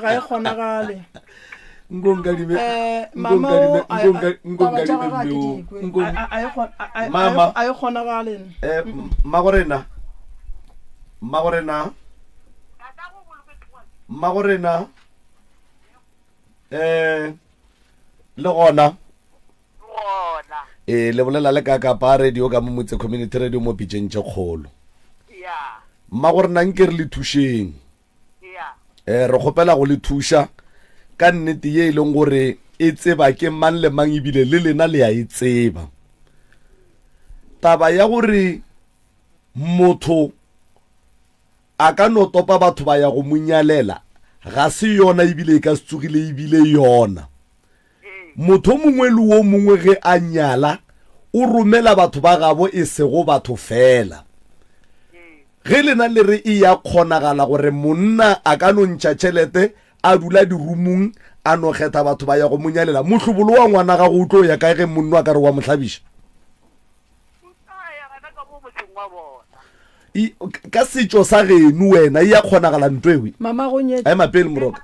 ga e kgonagale a e kgonagale magorena le gona le bolela le ka kapa radio ka mo motse community radio mo pitšeng tše kgolo magorena nke re le thušeng re kgopela go le thuša ka nnete ye e leng gore e tseba ke mang le mang ebile le lena le a e tseba taba ya gore motho a ka no topa batho ba ya go monyalela ga se yona ebile e ka se tsogile ebile yona motho mongwe le wo mongwe ge a nyala o romela batho ba gabo e sego batho fela ge lena le re e ya kgonagala gore monna a ka no ntšha tšhelete a dula dirumong a no kgetha batho ba ya go monyalela mohlobolo wa ngwana ga go tlo ya kae ge monno a ka re wa mohlabiša ka setšo sa geno wena e ya kgonagala ntwewe mama go nyetša a mapele moroka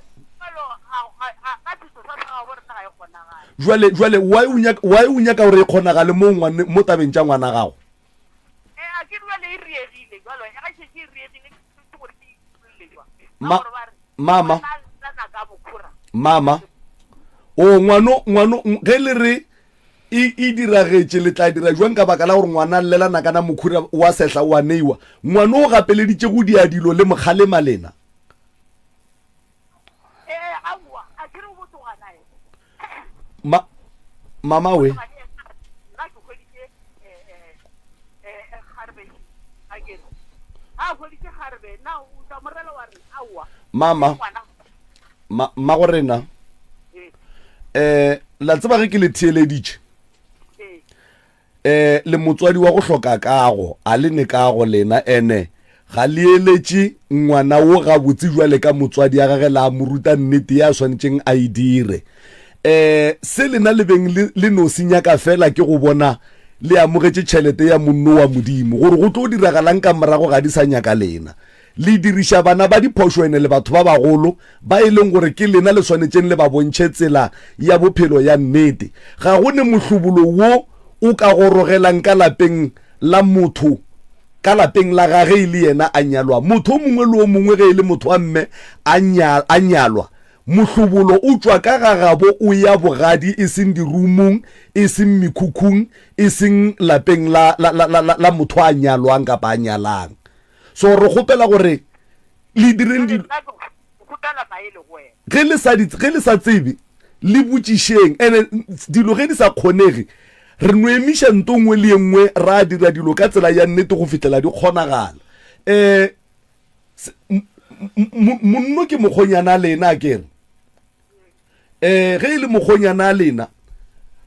jwale wa o nyaka gore e kgonagale mo tabeng tša ngwana gago mama o ngwano ge le re e diragetše le tla dira jwang ka baka la gore ngwana llelana kana mokhura wa sehla wa neiwa ngwano o gapeleditše go dia dilo le mokgalema lena mama we mama magorena la tseba ge ke le theeleditše ee le motswadi wa go hloka kago a le ne kago lena ene ga le eletše ngwana wo ga botse jwale ka motswadi ya gage la moruta nnete ya swanetšeng a e dire se lena le beng le no senyaka fela ke go bona le amogetše tšhelete ya monno wa modimo gore go tlo diragalang ka morago ga di sa nyaka lena le diriša bana ba diphošo ene le batho ba bagolo ba e leng gore ke lena le swanetšeng le ba bontšhe tsela ya bophelo ya nnete ga go ne mohlobolo wo o ka gorogelang ka lapeng la motho ka lapeng la gage e le yena a nyalwa motho o mongwe le o mongwe ge e le motho wa mme a nyalwa mohlobolo o tswa ka gagabo o ya bogadi e seng dirumong e seng mekhukhung e seng lapeng la motho a nyalwang kapa a nyalang so re gopela gore le direng ge le sa tsebe le botšišeng ene dilo ge di sa kgonege re no emiša nto ngwe le engwe ra dira dilo ka tsela ya nnete go fitlela di kgonagala monno ke mokgonyana lena kere ge e le mokgonyana lena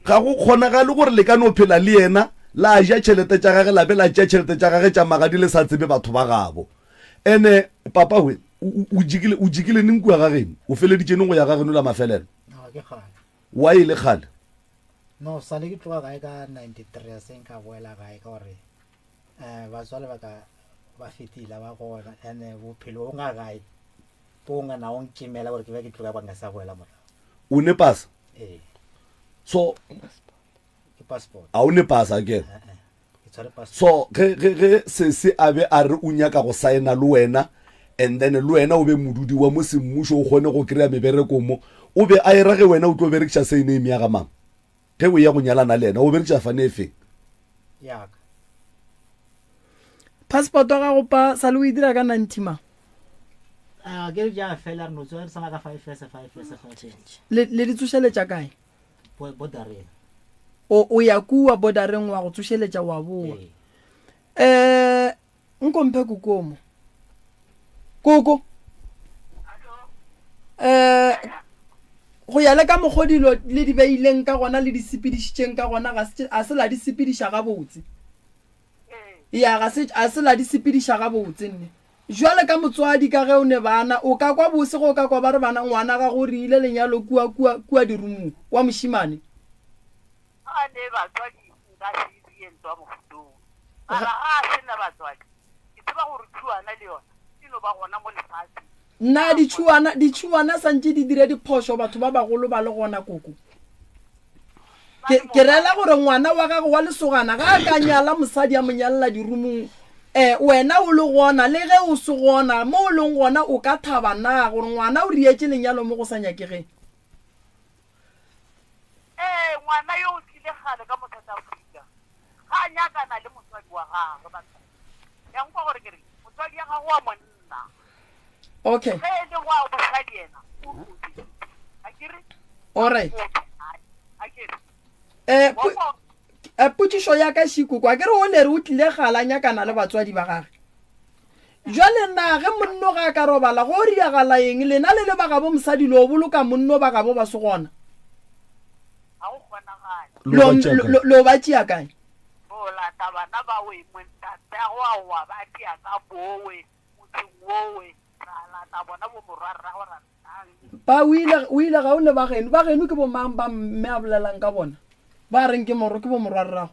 ga go kgonagale gore le ka no phela le yena la ja tšhelete tša gage la be la tša tšhelete tša gage tša magadi le sa tsebe batho ba gabo ene papa we o jikile neng kua gageno o feleditšeneng go ya gageno la mafelelo wa e le kgale no sale ke tloga gae ka 93 a seng ka boela gae ka gore batswale ba fetile ba gona ene bophelo o nga gae po nga na o nkimela gore ke be ke tloga ba nga sa boela morago o ne pasa so ke passport a o ne pasa ke ke tshware passport so ge se abe a re o nyaka go saena le wena and then le wena o be modudi wa mo semmušo o kgone go kry-a mebereko mo o be a era ge wena o tlo berekiša seiname ya ga mang ge o ya go nyalana le yena o berekiša fane efeng yaka passport wa gago pa sa le o e dira ka 90 ma ke re ja fela re no tswa re sana ka 5 years le di tsošeletša kae bodareng o ya kua bodareng wa go tsošeletša wa boa nkomphe kokomo koko go ya le ka mogodilo le di beileng ka gona le di sepedišitšeng ka gona a se la di sepediša gabotse ya a se la di sepediša gabotse nne jwale ka motswadi ka ge o ne bana o ka kwa bose go ka kwa ba re bana ngwana ga go rile lenyalo kua dirumong wa mošimane a ne batswadi nka se di entwa mofutong ala ga se nna batswadi ke tseba gore tšhuana le yona dino ba gona mo lefatsheng nna ditšhuana santse di dire diphošo batho ba bagolo ba le gona koko ke rela gore ngwana wa gago wa lesogana ga a ka nyala mosadi a monyalela dirumong wena o le gona le ge o se gona mo o leng gona o ka thaba na gore ngwana o rietse lenyalo mo go sa nyakegeng ngwana yo o tlile gale ka mothata Afrika ga a nyakana le motswadi wa gagwe batho ya nkwa gore kere motswadi ya gago wa monna okay ge e le wa mosadi ena o rute a kere alright a kere potšišo ya ka šikoko a kere o le re o tlile gala nyakana le batswadi ba gage jwale nna ge monno ga a ka robala go riagala eng lena le le bagabo mosadi le o boloka monno bagabo ba se gona ga o kgonagale lo ba tšea kae o lata bana ba we montate go a wa ba tia ka bowe motseng wowe ra lata bona bo morwarra go rantang ba o ile ga o le bageno ke bomang ba mme a bolelang ka bona ba reng ke bo morwarrago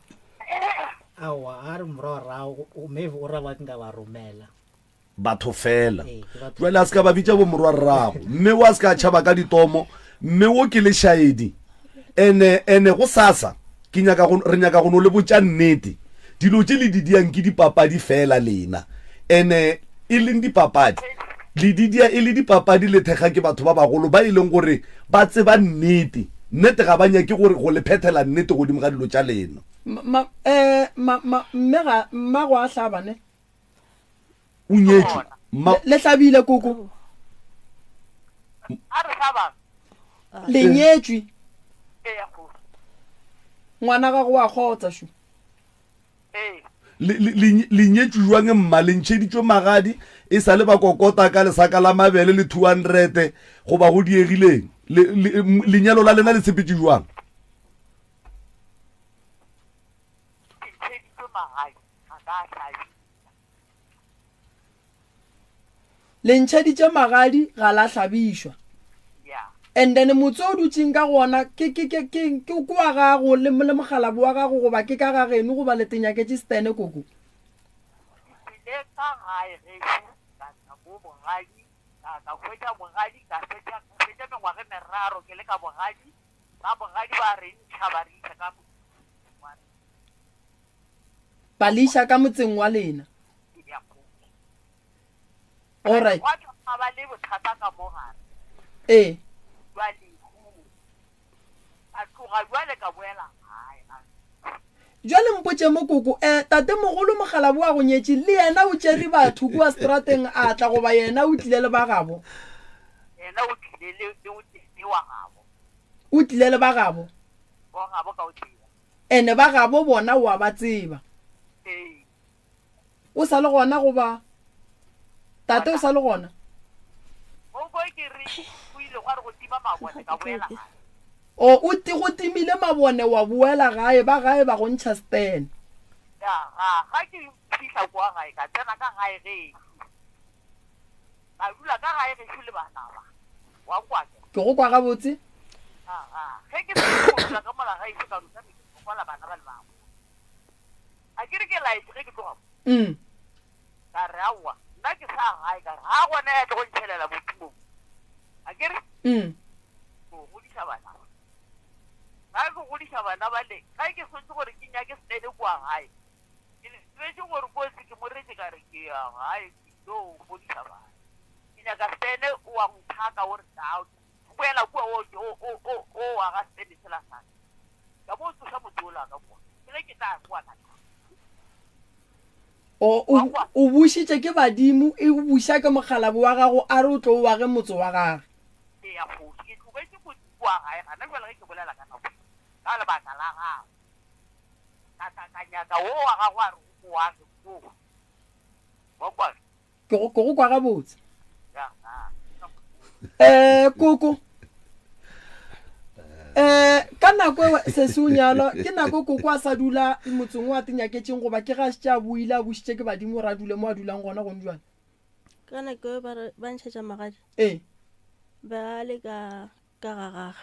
awa a re morwarrago maybe o ra ba nka ba romela batho fela jwale a se ka ba bitša bo morwarrago mme wa se ka tšhaba ka ditomo mme wo ke le shaedi ene go sasa re nyaka go no le botša nnete dilo tše le di diang ke dipapadi fela lena ene e leng dipapadi le di dia e le dipapadi le thekga ke batho ba bagolo ba e leng gore ba tseba nnete ga ba nyake gore go le phethela nnete godimo ga dilo tša lena mma go a hlabane o nyetše le hlabile koko a re hlaba le nyetšwe go ngwana ga go a kgotsa sho le nyetšwe jwang mma le ntšheditšwe magadi e sa le ba kokota ka lesaka la mabele le 200 go ba go diegileng lenyalo la lena le tshepetše jwang ka hlabi le ntšheditše magadi ga la hlabišwa ya and then motse o dutseng ka gona ke kwa gago le mogalabi wa gago goba ke ka ga geno goba le tenyaketse stene koko ile ka gae gešo ka tla mo bogadi ka hwetša bogadi ka fetša mengwaga meraro ke le ka bogadi ba bogadi ba re ntšha ba re isa ka ba le iša ka motseng wa lena alright wa tla ba le bothata ka mo gare ee jwale a tloga jwale ka boela gae jwale mpotse mo koko tate mogolo mogalabi wa go nyetše le yena o tšere batho kua strateng a tla goba yena o tlile le ba gabo yena o tlile le wa gabo o tlile le ba gabo wa gabo ka o tseba ene ba gabo bona wa ba tseba ee o sa le gona goba tate o sa le gona o bo ke re o ile gwa re go tima mabone ka boela gae o go timile mabone wa boela gae ba go ntšha stene ya ga ke fihla kwa gae ka tsena ka gae ge ka dula ka gae ge le bana ba wa kwa ke go kwa gabotse ge ke dula ka mola gae ka ruta me go kwala bana ba le bangwe a ke re ke laetse ge ke tloga ka re aowa nna ke sa gae ka re ga gona ya tlo go ntšhelela botumong a ke re go godisa bana ba ga ke godisa bana ba le ga ke swetse gore ke nyake stene kwa gae ke lebetse gore kotsi ke moretse ka re ke ya gae ke tlo godisa bana ke nyaka stene wa nthaka ore dao boela kua o wa ga stene sela sane ka mo tsosa motsola ka kwa ke ge ke tla kwa ka o bušitše ke badimo e buša ke mogalabi wa gago a re o tlo wa ge motse wa gage ya go ke tlogetse go kwa gae gana jwale ge ke bolela ka nako ka lebaka la gago ka nyaka wo wa gago a re go wa ge ko wa kwa ke go kwa gabotse ya koko ka nako se se o nyalwa ke nako koko a sa dula motseng wa tenyaketseng goba ke ga tša buile a bušitše ke badimo ra dule mo a dulang gona gone jwane ka nako ba ntšhetša magadi ba le ka gagage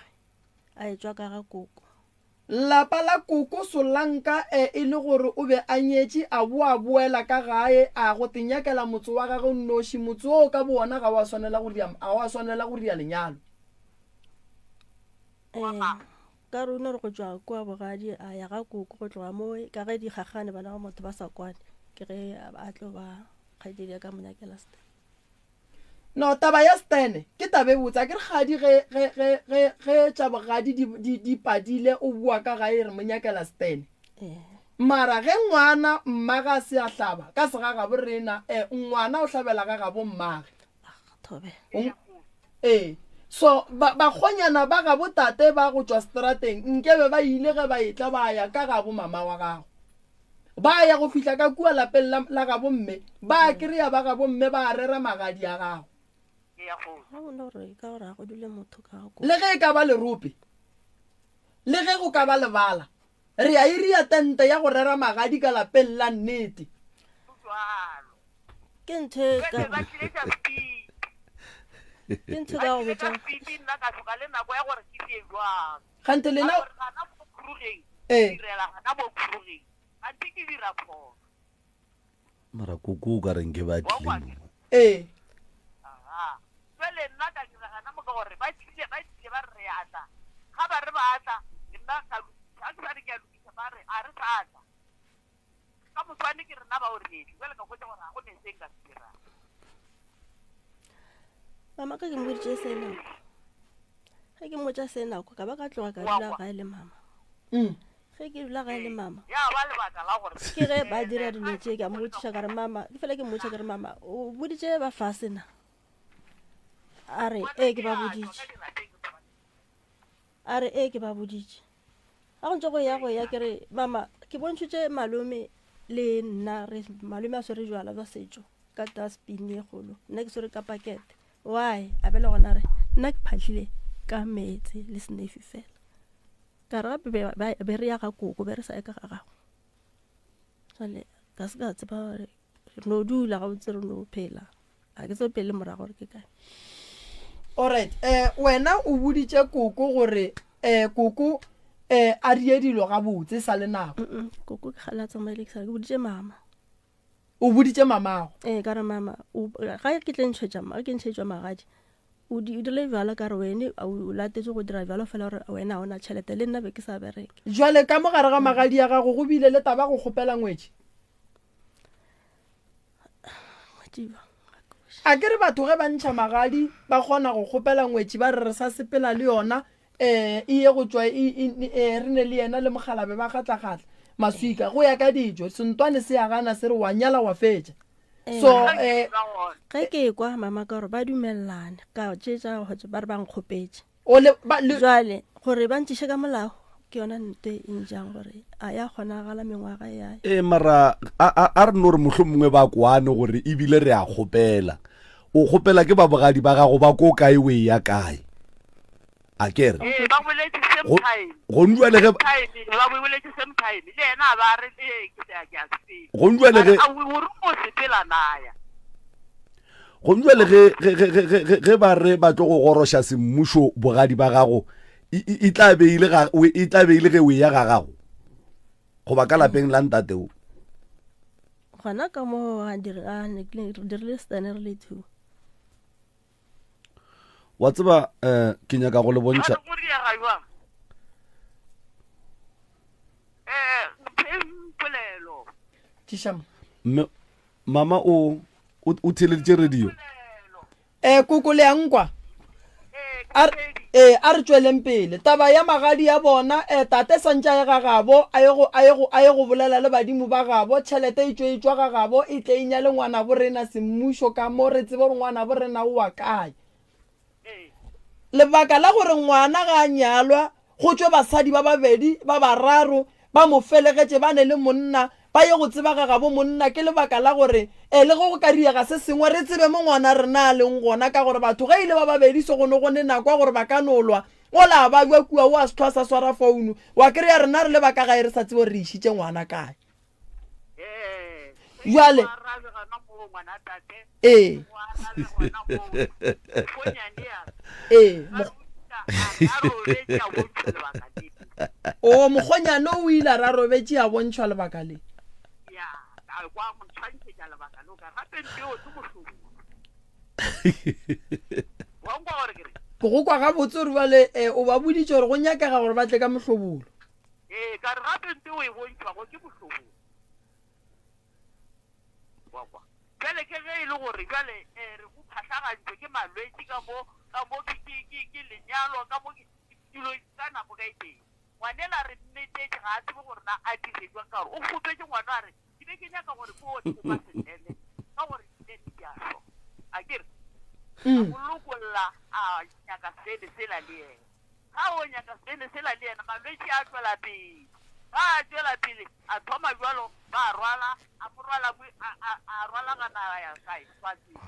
a etswa ka ga koko lapa la koko solanka e le gore o be a nyetše a boela ka gae a go tenyakela motse wa gage nnoši motse o ka bona ga wa swanela go ria lenyalo ka rona re go tšwa kua bogadi a ya ga koko go tloga mo ka ge digagane bana ba motho ba sa kwane ke ge a tlo ba kgaetedi ka monyakela stene no taba ya stene ke tabe botsa ke re gadi ge tša bogadi di padile o bua ka gae re monyakela stene mara ge ngwana mmaga a se a hlaba ka sega gabo rena ngwana o hlabela ga gabo mmage thobe so bakgonyana ba gabo tate ba go tšwa strateng nkebe ba ile ge ba etla ba ya ka gabo mama wa gago ba ya go fihla ka kua lapeng la gabo mme ba kry-a ba gabo mme ba rera magadi a gago le ge e ka ba lerope le ge go ka ba lebala re a iria tente ya go rera magadi ka lapeng la nnete ke ntho ka go botsa gante lena mara koko o ka reng ke batlile jwale nna ka diragana mo ka gore ba tlile ba re re atla ga ba re ba atla nna ka ke ba re ke a lokisa ba re a re sa atla ka motswane ke rena ba o redi jwale ka kgwetsa gore ga go ne se nka se dirang mama ka ke mmoditše senako ge ke mmotša senako ka ba ka tloga ka dula gae le mama ge ke dula gae le mama ya ba lebaka la gore ke ge ba dira dilo tše ka mmotšiša ka re mama ke fela ke mmotša ka re mama o boditše ba fasena a re ke ba boditše a re ke ba boditše ga go ntse go ya ke re mama ke bontšhitše malome le nna malome a swere jwala ba setšo ka dustbin e kgolo nna ke swere ka pakete why a bele gona re nna ke phatlhile ka metse le snefi fela ka re gape be re ya ga koko be re sa ye ka ga gago jale ka se ka tseba gore re no dula ga botse re no phela a ke tso pele morago gore ke kae. Alright, wena o buditse koko gore koko a rie dilo ga botse sa le nako. Koko ke gala tsamaile ke sa ke buditse mama. O buditse mamago? Ka re mama ga ke tlentšhetša ma ke ntšhetšwa magadi o dirile bjalo ka re wene o latetse go dira bjalo fela gore wena a ona tšhelete le nna be ke sa bereke. Jwale ka mo gare ga magadi ya gago go bile le taba go kgopela ngwetši? A ke re batho ge ba ntšha magadi ba kgona go kgopela ngwetši ba re sa sepela le yona e ye go tswa re ne le yena le mogalabe ba kgatla-kgatla maswika go ya ka dijo sentwane se ya gana se re wa nyala wa fetša. So ge ke kwa mama ka gore ba dumelelane ka tšetša gotse ba re ba nkgopetše jwale gore ba ntšiše ka molao ke yona nte e ntšang gore a ya kgonagala mengwaga yae. Mara a re no re mohlho mongwe ba kwane gore ebile re a kgopela o kgopela ke ba bogadi ba gago ba ko kae we ya kae a kere ba boletse same time go ndwele ge ba boletse same time le ena ba re ke ya ke a se go ndwele ge a o re mo sepela naya go ndwele ge ba re ba tlo go gorosha semmušo bogadi ba gago e tla beile ge we ya ga gago go ba ka lapeng la ntateo gona ka mo a dirile stane re le two. wa tseba ke nyaka go le bontšha mama o theleditše radio koko le yankwa a re tsweleng pele taba ya magadi ya bona tate santša ya ga gabo a ye go bolela le badimo ba gabo tšhelete e tswa ga gabo e tle inya le ngwana borena semmušo ka mo re tsebe gore ngwana borena o wa kae lebaka la gore ngwana ga a nyalwa go tswe basadi ba babedi ba bararo ba mo felegetše ba ne le monna ba ye go tseba ga gabo monna ke lebaka la gore le go ka riega se sengwe re tsebe mo ngwana rena a leng gona ka gore batho ge ile ba babedi se gone go ne nakwa gore ba ka nolwa o la ba bua kua o a sethwa sa swara founu wa kry-a rena re le baka gae re sa tsebo re išitše ngwana kae jale o mokgonyane o ile ra robetse a bontšhwa lebaka le go kwa ga botse re bale o ba boditse gore go nyakega gore ba tle ka mohlobolo jale ke ge e le gore jale re go phatlagantšwe ke malwetse ka mo ke lenyalo ka mo dilo ka nako ka iteng ngwanela re nnetetse ga a tsebe gore na a diretswa ka gore o kgopetse ngwana a re ke be ke nyaka gore ko ba setele ka gore ke diaso a kere o lokolla a nyaka sele sela le ena ga o nyaka sele sela le ena malwetse a tswela pele ga a tswela pele a thoma jalo ba rwala a rwala gana ya kae swatseng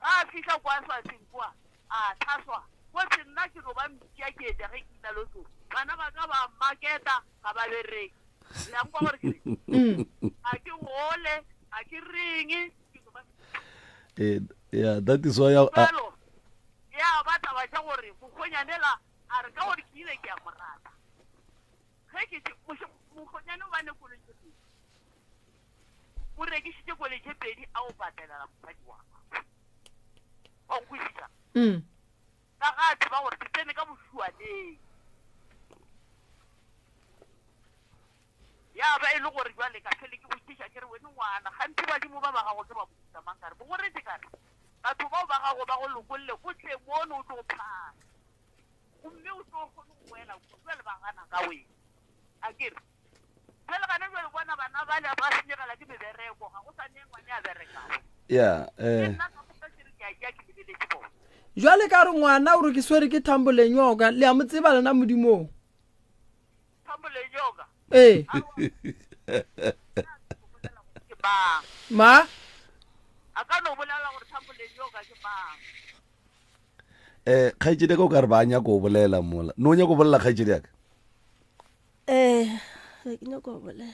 ga a fitlha kwa swatseng kwa a tlhaswa ko se nna ke no ba mtšea ke ete ge ke ina loso bana ba ka ba maketa ga ba bereki yang kwa gore ke a ke gole a ke reng yeah that is why ya ba taba tša gore mokgonyanela a re ka gore ke ile ke ya morata ge ke mokgonyane o bane kolotše pedi o rekišitše kolotše pedi a o patelela mosadi wa ga o nkwešiša ka ga a tseba gore ke tsene ka mošuaneng ya ba e le gore jwale ka tlhele ke botšiša ke re wene ngwana gantsi badimo ba ba gago ke ba boisa mang kare bogoretse kare batho bao ba gago ba go lokolle o tle mono o tlo phana gomme o tlo kgone go boela jwale ba gana ka wena a kere jwale gane jwale bona bana bale ba senyegela ke mebereko ga go sa ne ngwane a berekago nna ka kopesere ke a ke lebeletse bona jwale ka re ngwana o re ke swere ke thambo lenyoka le a mo tseba lena modimong thambo lenyoka ma a ka no bolela gore thambo lenyoka ke mang kgaitsedi ka o ka re ba nyaka o bolela mola no nyaka o bolela kgaitsedi yaka ke nyaka o bolela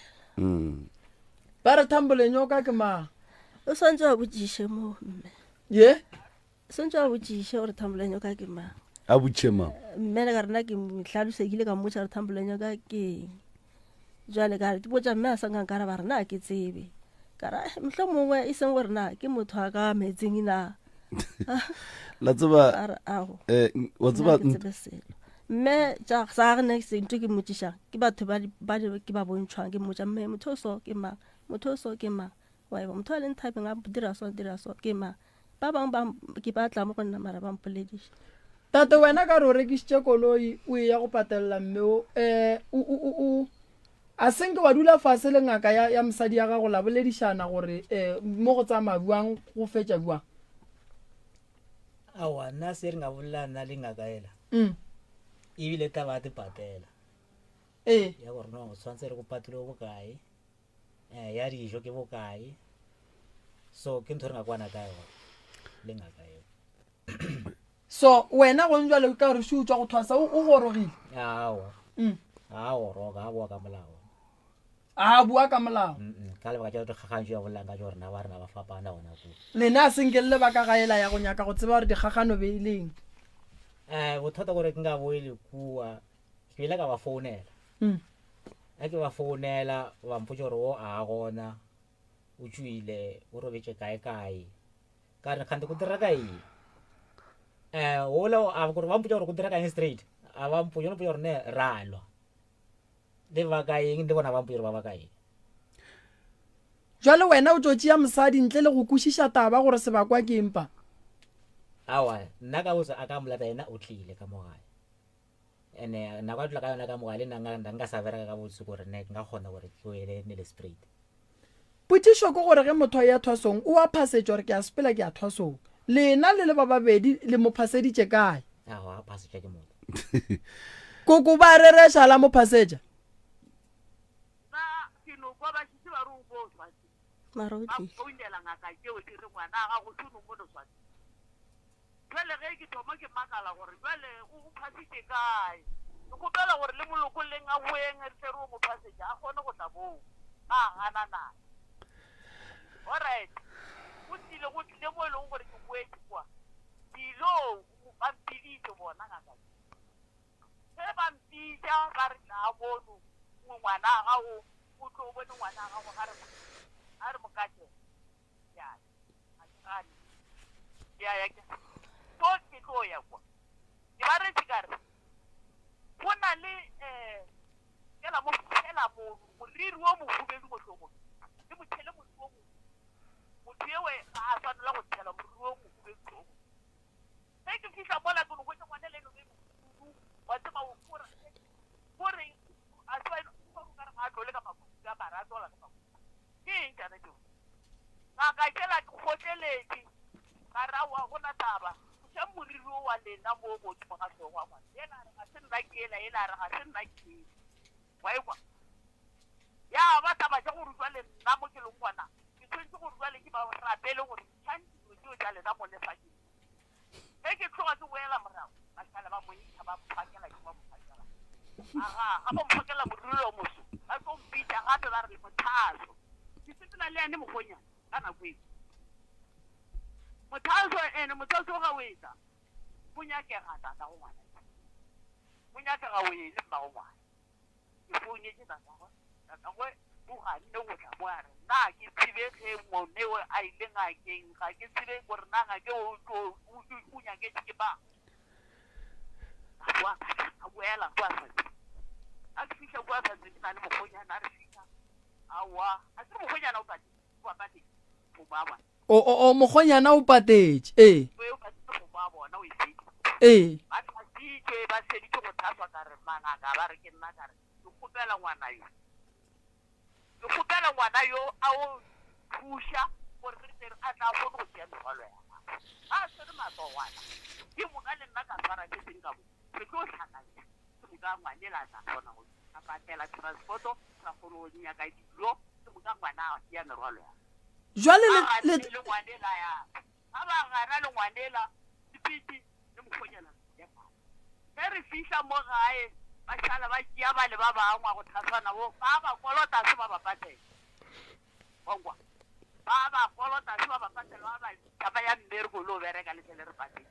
ba re Thambolenyoka ke mang o swantse wa botsiše mo mme ye swantse wa botsiše gore Thambolenyoka ke mang a botšhema mme le ka rena ke hlalosekile ka mmotša re Thambolenyoka ke eng jwale ka re ke botša mme a sa nkang kara ba rena ke tsebe ka ra mohlwe mongwe e seng gore na ke motho a ka metseng na la tseba a re ao wa tseba ke tsebe selo mme tša sa gane se ntho ke mmotsišang ke batho ke ba bontšhwang ke mmotša mme motho o so ke mang motho o so ke mang wa eba motho a leng thapeng a dira so ke mang ba bangwe ke ba tla mo go nna mara ba mpolediša tate wena ka re o rekišitše koloi o ya go patelela mmeo a senke wa dula fase le ngaka ya mosadi ya gago la boledišana gore mo go tsamaya buang go fetša buang awa nna se re nga bolela nna le ngaka ela ebile taba a te patela ya gore no tshwanetse re go patele bokae ya dijo ke bokae so ke ntho re nga kwana ka yona le ngaka eo so wena go njwa le ka re se utswa go thwasa o gorogile awa roga a boa ka molao a bua ka molao ka lebaka tša dikgakgantšo ya bolelang ka tšo rena ba rena ba fapana gona ko lena a senke le lebaka gaela ya go nyaka go tseba gore dikgagano be e leng bothata gore ke nka boele kua ke ile ka ba founela a ke ba founela ba mpotsa gore o a gona o tswile o robetse kae ka re kgante go dira ka eng ola a gore ba mpotsa gore go dira ka eng straight a ba mpotsa gore ne ralwa le ba ka eng le bona ba mpotsa gore ba ba ka eng jwale wena o tšotšea mosadi ntle le go kwešiša taba gore sebakwa ke empa awa nna ka botsa a ka molata yena o tlile ka mogae ene nako a tla ka yona ka mogae le nka sa bereka ka botse gore ne nka kgona gore ke ele ne le straight potišo ke gore ge motho a ya thwasong o a phasetša gore ke a sepela ke a thwasong lena le ba babedi le mo phaseditše kae awa a phasetša ke motho koko ba rereša la mo phasetša na ke no kwa ba šitše ba re o bo swatse mara o ba tlile founela ngaka tšeo ke re ngwana ga go tsono mo no swatse jwale ge ke thoma ke makala gore jwale o phasitše kae ke kgopela gore le moloko leng a boeng re tle re o mo phasetša a kgone go tla boo a gana nae alright go tlile mo e leng gore ke boetse kwa dilo ba mpiditše bona ngaka ge ba mpitša ba re na bono ngwana gago o tlo bone ngwana gago a re mokate ya a ke gane ya ke so ke tlo ya kwa ke ba re tshikare go na le kela mo fela mo moriri wo mohubedu mohlomong ke mothele motho wo motho ewe a tshwanela go tshela moriri wo mohubedu ge ke fihla mola ke no go ngwane le no be mo wa tseba o gore a tswa ka re ga tlole ka makuka bara tsola ka makuka ke eng kana jo ngaka kela ke kgotleletse ka rawa gona taba tša moriri wa lena mo go tswa ga tswa ngwa yena a se nna kela yena a re ga se nna ke wa ekwa ya ba taba tša go rutwa le nna mo ke leng gona ke tshwentse go rutwa le ke ba rapele gore tšhantšo tšeo tša lena mo lefakeng ge ke tloga ke boela morago ba šala ba moisa ba phakela ke ba mophakela aga ga ba mphakela moriri o moso ba tlo mpitša gape ba re le mothaso ke sepela le ane mokgonyana ka nako eo mothaso ene mothaso ga o etsa go nyakega tata go ngwana go nyakega o ele mma go ngwana ke founetse tatagwe o ganne go tla mo a re nna ke tsebege moneo a ile ngakeng ga ke tsebe gore na ngake o nyaketse ke ba a boela kwa satse a ke fitlha kwa satse ke na le mokgonyana a re fitlha aowa a se mokgonyana o patetse go ba bona o mogonyana o patetše o patetse go ba bona o e ee ba tšhwasitše ba seditše go thaswa ka re mangaka ba re ke nna ka re ke kgopela ngwana yo a o thuša gore re tle a tla kgone go tšea merwalo ya gago a se re matsogwana ke moka le nna ka tshwara ke seng ka bo re tlo tlhakanya ke moka ngwanela a tla kgona go a patela transporto ra kgone go nyaka dilo ke moka ngwana ya merwalo ya jwale le ngwanela ya ga ba gana le ngwanela sepiti le mokgonyana ya ge re fihla mo gae ba šala ba tšea ba le ba bangwe go thasana bo ba ba kolota se ba ba patela wangwa ba kolota se ba patela ba taba ya mmereko lo bereka le tele re patela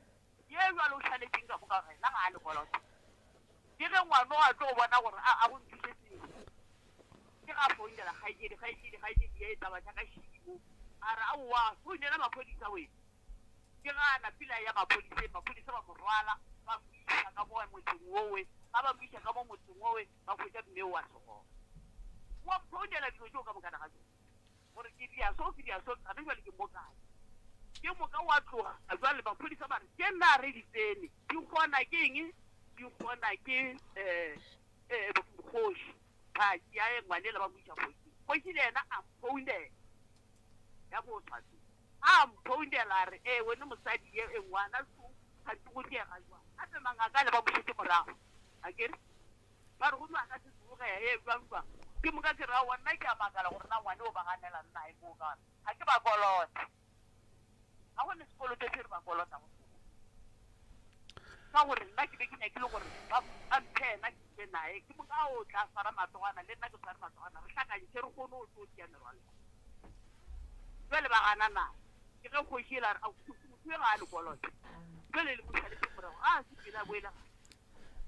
ye jalo tshale tinga go ka re la ga le kolota ke ge ngwana a tlo bona gore a go ntshetse ke ga founela ga ye taba tsa ka shimo ara wa founela maphodisa we ke ga na pila ya maphodisa ba morwala ba misa ka mo motseng wowe ba misa ka mo motseng wowe ba fotsa mme wa so wa founela dilo jo ka mokana ga gore ke dia so a re jwale ke moka wa tloga a jwale maphodisa ba re ke nna re ditsene di kgona ke eng di kgona ke bokgoši ga ke ya ngwanela ba moisa kgoši le ena a mpounela ya bo tsatsi a mpounela re wena mosadi ye ngwana so ga go diega jwa a tse mangaka le ba mošete morago a kere ba re go nwa ka se tsoge jwa ke moka ke ra wa nna ke a makala gore na ngwane o ba ganela nna e mo ka ga ke ba kolota ga go ne sekoloto se re ba kolota go ka gore nna ke be ke nyakile gore ba mphena ke nae ke moka o tla swara matogana le nna ke swara matogana re tlhakantšhe re kgone o tlo tia merwalo jwale ba gana nae ke ge kgošela re motho e ga a le kolota jwale le mošaletse morago a se pela boela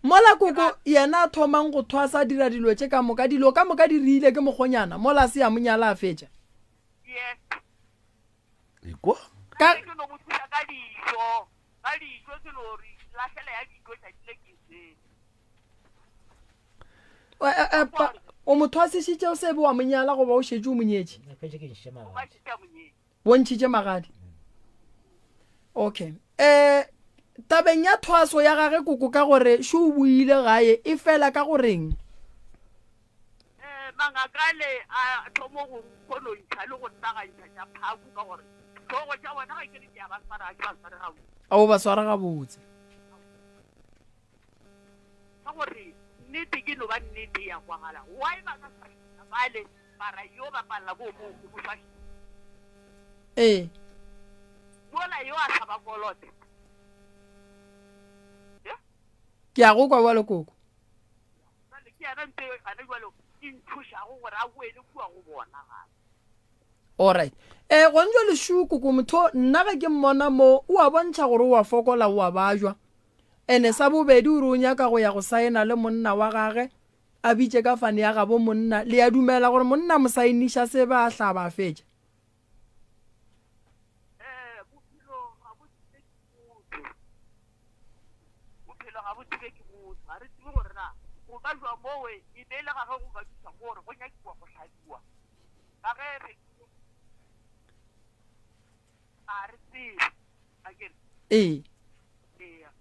mola koko yena a thomang go thwasa dira dilo tše ka moka dilo ka moka di riile ke mokgonyana mola se ya monyala a fetša yes ikwa ka ke no go thusa ka dijo ke no re lahlela ya dijo tša dilekise o mo thwasišitše o sebe wa monyala goba o šetše o monyetše Phetse ke nshema. ba tšea monyedi bontšhitše magadi okay tabeng ya thwaso ya gage koko ka gore še o buile gae e fela ka goreng mangakale a thomo go konontšha le go nnagantšha tša phaku ka gore tlhogo tša bona ga ke re ke a ba swara ke ba sware gabo a o ba swara gabotse ka gore nnete ke no ba nnete ya kwagala why ba ka bale bara yo ba palla bo mo go tshwa mola yo a tshaba kolote ke a go kwa bjalo koko le ke ana nte ana jwalo inthuša go gore a boele kua go bona gape alright go ntšwa leshu koko motho nna ge ke mmona mo o a bontšha gore o a fokola o a bajwa ene sa bobedi o re o nyaka go ya go saena le monna wa gage a bitše ka fane ya gabo monna le ya dumela gore monna mo sainiša se ba a hlaba a fetša bophelo ga bo tsebe ke motho ga re tsebe gore na go ka jwa mowe e beele ga ge go ka thusa gore go nyakiwa go hlabiwa ka ge re a re tsebe akere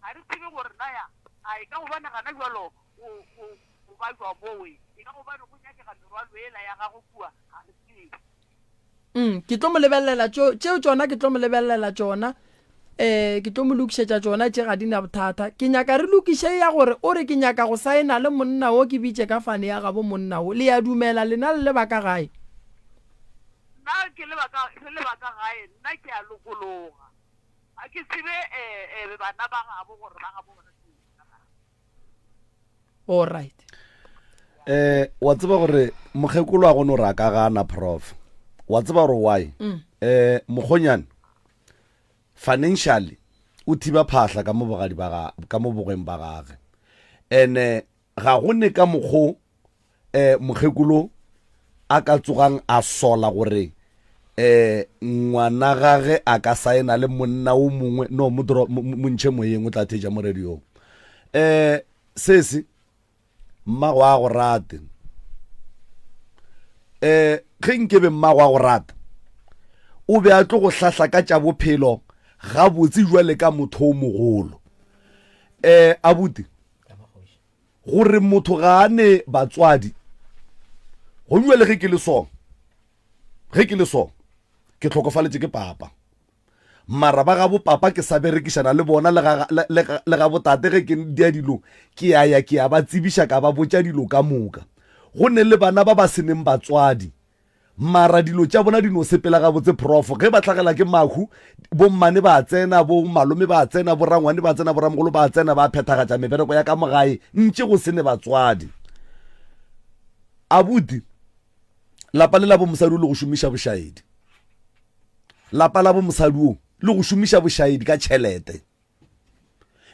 ga re tsebe gore naya a e ka gobane gana jalo go ba jwa mowe e ka gobane go nyakega merwalo ela ya gago kua ga re tsebe ke tlo mo lebelela tšeo tšona ke tlo mo lebelela tšona ke tlo mo lokišetša tšona tše ga di na bothata ke nyaka re lokiše ya gore o re ke nyaka go saena le monna wo ke bitše ka fane ya gabo monna wo le ya dumela lena le lebaka gae nna ke lebaka gae nna ke a lokologa a ke tsebe bana ba gabo gore ba gabo gore alright wa tseba gore mokgekolo a gone o re a ka gana prof wa tseba gore why mokgonyane financially o thiba phahla ka mo bogeng ba gage ene ga go ne ka mokgo mokgekolo a ka tsogang a sola gore ngwana gage a ka saena le monna o mongwe no montšhe moyeng o tla theja mo radiong sesi mmago a go rate ge nkebe mmago a go rata o be a tlo go hlahla ka tša bophelo ga botse jwale ka motho o mogolo abuti gore motho ga a ne batswadi go jwale ge ke le song ke tlhokofaletse ke papa mara ba ga bo papa ke sa berekišana le bona le ga botate ge ke dia dilo ke ya ke a ba tsebiša ka ba botša dilo ka moka go ne le bana ba ba seneng batswadi mara dilo tša bona di no sepela ga botse prof ge ba tlhagela ke mahu bo mmane ba tsena bo malome ba tsena bo rangwane ba tsena bo ramogolo ba tsena ba phethagatša mebereko ya ka mogae ntše go sene batswadi abuti lapa le la bo mosadi le go šomiša bošaedi, lapa la bo mosadi le go šomiša bošaedi ka tšhelete.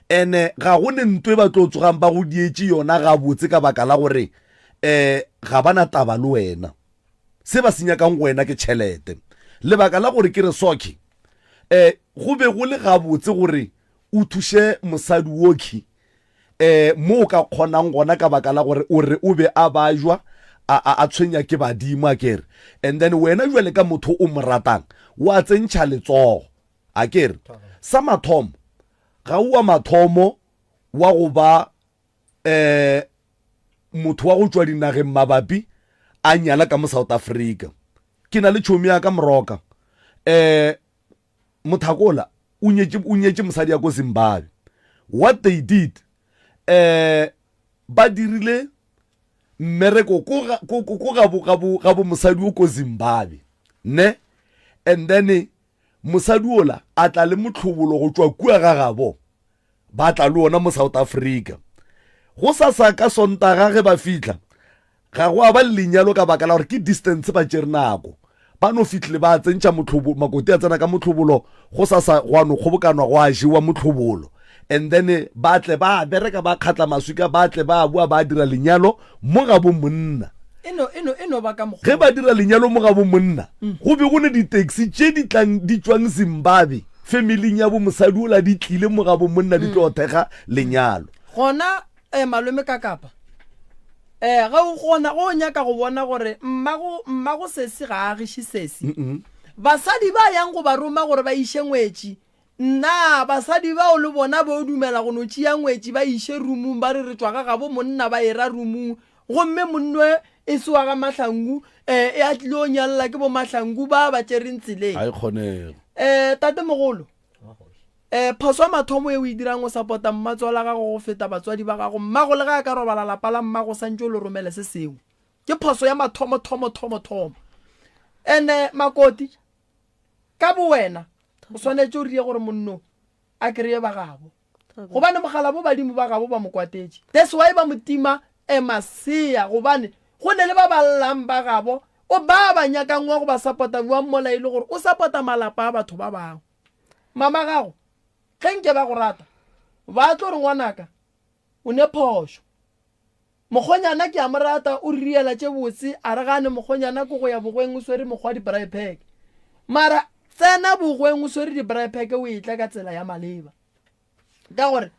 Ene ga go ne ntwe ba tlo tsogang ba go dietse yona ga botse ka baka la gore ga bana taba le wena, se ba se nyakang go wena ke tšhelete. Lebaka la gore ke re soki go be go le ga botse gore o thuše mosadi woki mo o ka kgonang gona ka baka la gore o re o be a bajwa a tshwenya ke badimo a kere, and then wena jwale ka motho o mo ratang wa tsentšha letsogo a kere. Sa mathomo ga ua mathomo wa go ba motho wa go tšwa dinageng mabapi a nyala ka mo South Africa. Ke na le tšhomi ya ka Moroka, Mothakola o nyetše mosadi ya ko Zimbabwe. What they did, ba dirile mmereko ko ga bo mosadi o ko Zimbabwe ne, and then mosadi ola a tla le motlhobolo go tšwa kua ga gabo, ba tla le ona mo South Africa. Go sa ka Sontaga ge ba fitla ga go a ba lenyalo ka baka la gore ke distance ba tšere nako, ba no fitlhe ba tsentšha motlhobolo, makoti a tsena ka motlhobolo, go sa go ano kgobokanwa go a jewa motlhobolo, and then ba tle ba bereka ba kgatla maswika, ba tle ba bua ba dira lenyalo mo ga bo monna. eno ba ka ge ba dira lenyalo mo ga bo monna go be go ne di-taxi tše di tlang di tswang Zimbabwe, family ya bo mosadi ola di tlile mo ga bo monna di tlo thega lenyalo gona. Malome ka kapa ga o gona go nyaka go bona gore mmago sesi ga agiše sesi, basadi ba yang go ba roma gore ba iše ngwetši. Nna basadi ba o le bona ba o dumela go no tšea ngwetši ba iše rumung, ba re tswa ga gabo monna ba era rumung, gomme monno e se wa ga Mahlangu e a tlile o nyalela ke bo Mahlangu ba tšereng tseleng. a e kgonege. Tate mogolo, phoso mathomo e o e dirang o support-a mmatswala ga go feta batswadi ba gago, mmago le ga a ka robala lapa la mmago santse o le romele se sengwe, ke phoso ya mathomo. And makoti ka bo wena o swanetse o rie gore monno a kreye ba gabo, gobane mogala bo badimo ba gabo ba mokwatetše. That's why ba motima masea, gobane go ne le ba ballang ba gabo o ba ba nyakang wa go ba support-a wa mmola e le gore o support-a malapa a batho ba bangwe. Mama gago ge nke ba go rata ba tlo re ngwanaka o ne phošo, mokgonyana ke a mo rata o riela tše botse, a re gane mokgonyana ko go ya bogweng o swere mokgwa di-braai pack, mara tsena bogweng o swere di-braai pack o e tla ka tsela ya maleba, ka gore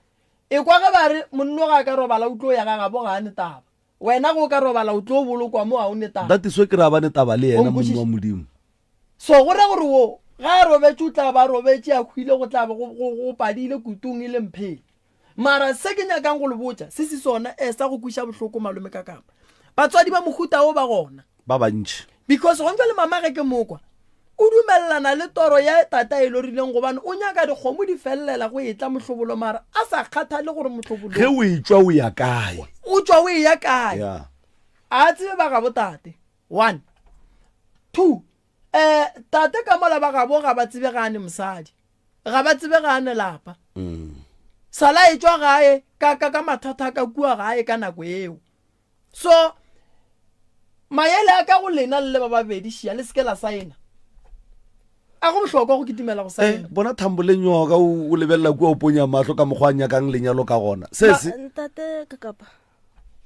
e kwa ge ba re monno ga ka robala o tlo ya ga gabo ga a ne taba, wena go ka robala o tlo bolokwa mo ga o ne taba. That is ke ra ba ne taba le yena monno wa modimo. So go re gore wo ga robetse o tla ba robetse a khwile go tla go padile kutung e le mphele, mara se ke nyakang go le botsa se se sona sa go kwisha bohloko malome ka kapa batswadi ba mohuta o ba gona ba bantši, because go ntse le mama ge ke mokwa o dumellana le toro ya tata e lorileng gobane o nyaka dikgomo di fellela go etla mohlobolo, mara a sa kgathale gore mohlobolo ge o e tšwa o ya kae, o tšwa o e ya kae. A tsebe ba gabo tate 1 2 tate ka mola ba gabo ga ba tsebe gane mosadi, ga ba tsebe gane lapa, sala e tšwa gae ka mathata ka kua gae ka nako eo. So maele a ka go lena le ba babedi šia le seke la saena a go bohlokwa go kitimela go saena. Bona thambo le nyoka o lebelela kua o ponya mahlo ka mokgwa nyakang lenyalo ka gona sese. Ntate ka kapa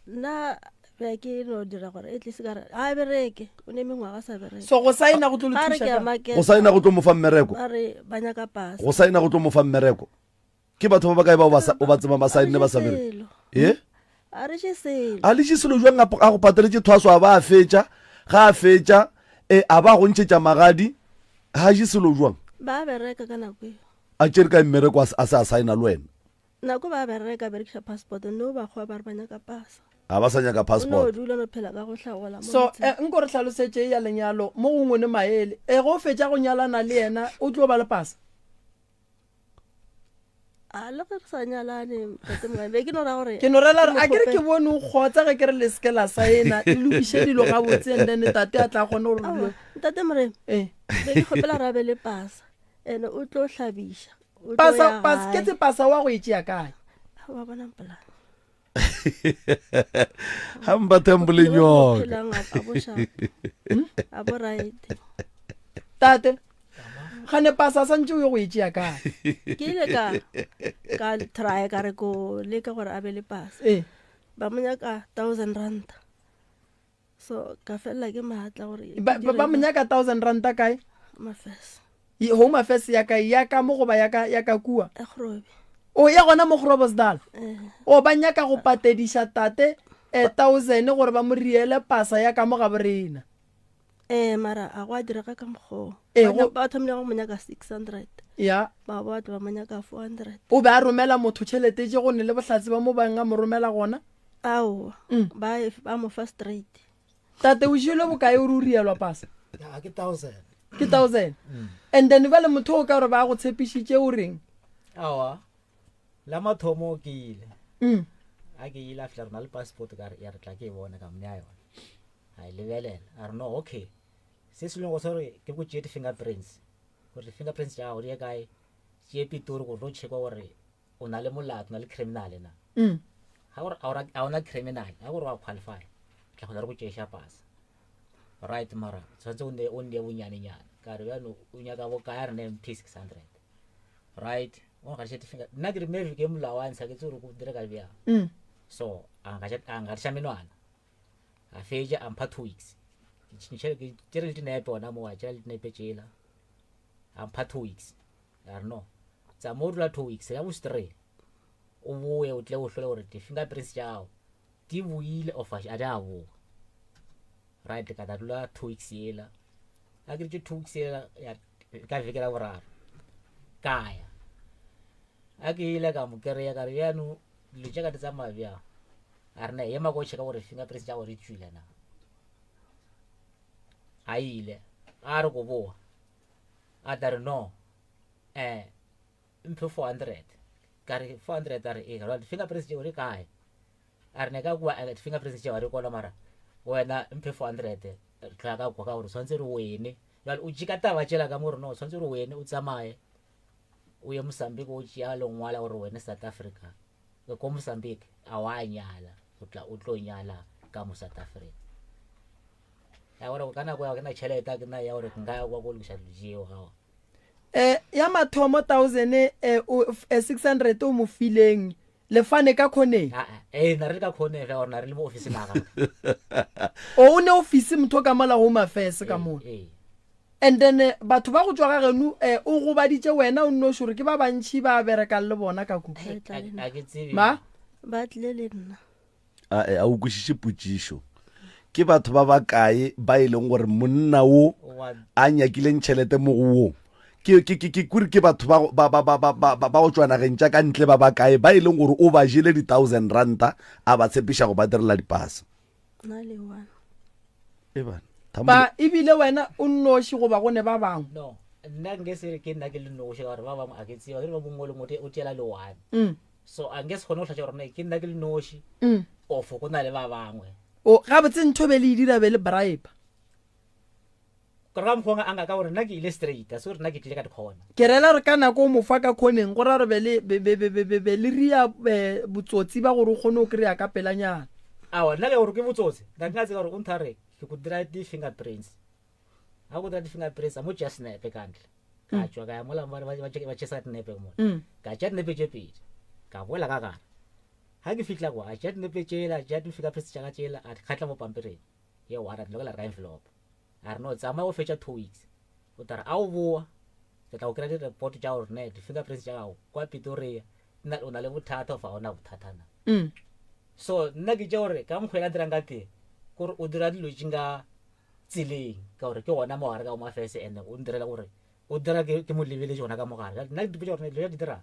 nna be ke no dira gore e tlise ka a bereke o ne mengwaga sa bereke, so go saena go tlo le thuša go saena go tlo mo fa mmereko, are banya ka pasa go saena go tlo mo fa mmereko ke batho ba kae ba o ba tseba ba saene ba sa bereke a re selo a le selo jwang a go pateletse thwaso a ba a fetša ga a fetša a ba go ntšhetša magadi ha je selo jwang ba bereka ka nako eo a tšere ka mmereko a se a saena le wena nako ba bereka berekisa passport no ba go ba banya ka pasa a ba sa nyaka passport. So nko re tlhalosetse ya lenyalo mo gongwe ne maele go fetša go nyalana le yena o tlo ba le pasa a le re sa nyalane be ke no ra gore ke no rela a kere ke bone o kgotsa ge ke re le seke la saena e lokiše dilo ga botse and then tate a tla kgone gore tate more be ke kgopela ra be le pasa ene o tlo hlabiša pasa ke tse pasa wa go e tšea kae wa bona mpela hamba thembule nyoka phelang a bo sharp a bo right tate gane pasa santse o ye go itšea kae ke ile ka try ka re ko le ka gore a be le pass ba mo nyaka 1,000 ranta so ka fela ke maatla gore ba mo nyaka 1,000 ranta kae mafes home affairs ya kae ya ka mo go ba ya ka kua a grobe o ya gona mo grobosdal o ba nyaka go patedisha tate 1,000 gore ba mo riele pasa ya ka mo ga borena mara a go a direga ka mokgo ba thomile go mo nyaka 600 ya ba ba mo nyaka 400 o be a romela motho tšhelete je go ne le bohlatsi ba mo banga mo romela gona ao ba mo first rate tate o jile bokae o re o rielwa pasa ke 1,000 ke 1,000 and then ba le motho o ka gore ba go tshepišitše o reng awa la mathomo ke ile a ke ile a fela rena le passport ka ya re tla ke e bona ka mne a yona a e lebelela a re no okay se se leng go sore ke go tšee di-fingerprints gore di-fingerprints ja go di ye kae tšee pitori gore no check gore o na le molato o na le criminal na ga gore a ona criminal ga gore wa qualify tla go tla re go tšeeša pasa right mara tshwanetse o nne bonyanenyane ka re bjano o nyaka bokae a re ne mp 600 right nna ke re maybe ke molawantsha ke tse gore ko dire ka bjang so a ngadiša menwana a fetša a mpha 2 weeks ke tšere le dinepe ona mo a tšera le dinepe tšela a mpha 2 weeks a re no tsa mo o dula 2 weeks ya bo straight o boe o tle o hlole gore di-fingerprints tšago di boile ofaš a di a boga right ka ta dula 2 weeks yela a ke re 2 weeks yela ka veke la boraro kaya a ke ile ka mo kereya ka re bjano dilo tša ka di tsamaya bjang a re na ema ko checka gore fingerprints tša gore di tswile na a ile a re go boa a ta re no mphe 400 ka re 400 a re e ka fingerprints tšeo di kae a re ne ka kua fingerprints tšeo a di kona mara wena mphe 400 tla ka kwa ka gore tshwanetse re wene jale o tšika taba tšela ka mo re no tshwanetse re wene o tsamaye o ye Mozambique o tšea lengwala gore wene South Africa ko Mozambique a wa nyala o tlo nyala ka mo South Africa ya gore ka nako ya ke na tšhelete ke na ya gore nka ya kwa go lokiša dilo tšeo gawa ya mathomo 1,600 o mo fileng le fane ka khoneng na re ka khone fe gore na re le mo office na ga o ne office motho ka mola home affairs ka mo and then batho ba go tswa ga genu o go baditse wena o nno sure ke ba bantši ba bereka le bona ka ku ma ba tle le nna a o kwešiše potšišo ke batho ba ba kae ba e leng gore monna wo a nyakileng tšhelete mo go wo ke kuri ke batho ba go tswa nageng tša ka ntle ba ba kae ba e leng gore o ba jele di-1,000 ranta a ba tshepiša go ba direla dipasa na le one ba ebile wena o nnoši goba go ne ba bangwe no nna nke se ke nna ke le noši ka gore ba bangwe a ke tseba ke le ba mongwe le motho o tšela le one so a nke se kgone go tlhatša gore ke nna ke le noši ofo go na le ba bangwe o gabotse ntho be le dira be le bribe gore ga mokgwanga a nga ka gore nna ke ile straight a se gore nna ke tlile ka dikgona ke rela re ka nako o mofa ka khoneng gore a re be le ria botsotsi ba gore o kgone o kry-a ka pelanyana awa nna ke gore ke botsotsi nna ke nga tseka gore o nthare ke go dira di-fingerprints ga go dira di-fingerprints a mo tšea senepe kantle ka tswa ka ya mola ba tšesa dinepe mo ka tšea dinepe tše pedi ka boela ka kare ga ke fitlha kwa a tšea dinepe tšela tšea di-fingerprints tša ka tšela a kgatla mo pampereng ye wara dilokela re ka envelope a re no tsamaya o fetša 2 weeks o tara a o boa ke tla go kry-a di-report tša gore ne di-fingerprints tša gago kwa Pretoria o na le bothata o fa ona bothata na so nna ke tša gore ka mokgwela dirang ka teng gore o dira dilo tšinga tseleng ka gore ke gona mogare ka go mafese and o ndirela gore o dira ke mo lebeletše gona ka mogare nna ke dipetša gore dilo ya di dira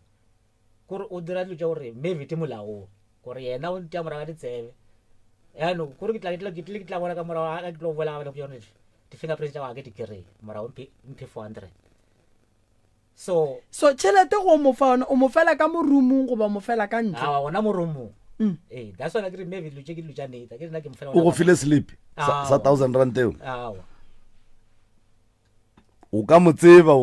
gore o dira dilo tša gore maybe te molaong gore yena o ntea morago ka ditsebe yaanong gore ke tla bona ka morago a ke tlo boela gabe le di-fingerprints tša gago ke di-kry morago mphe 400 so tšhelete go o mo fela ka mo roomong goba mo fela ka ntle gona mo roomong that's why ke re maybe dilo tše ke dilo tša neta ke nna ke mo fela o go file slip sa 1,000 rand eo o ka mo tseba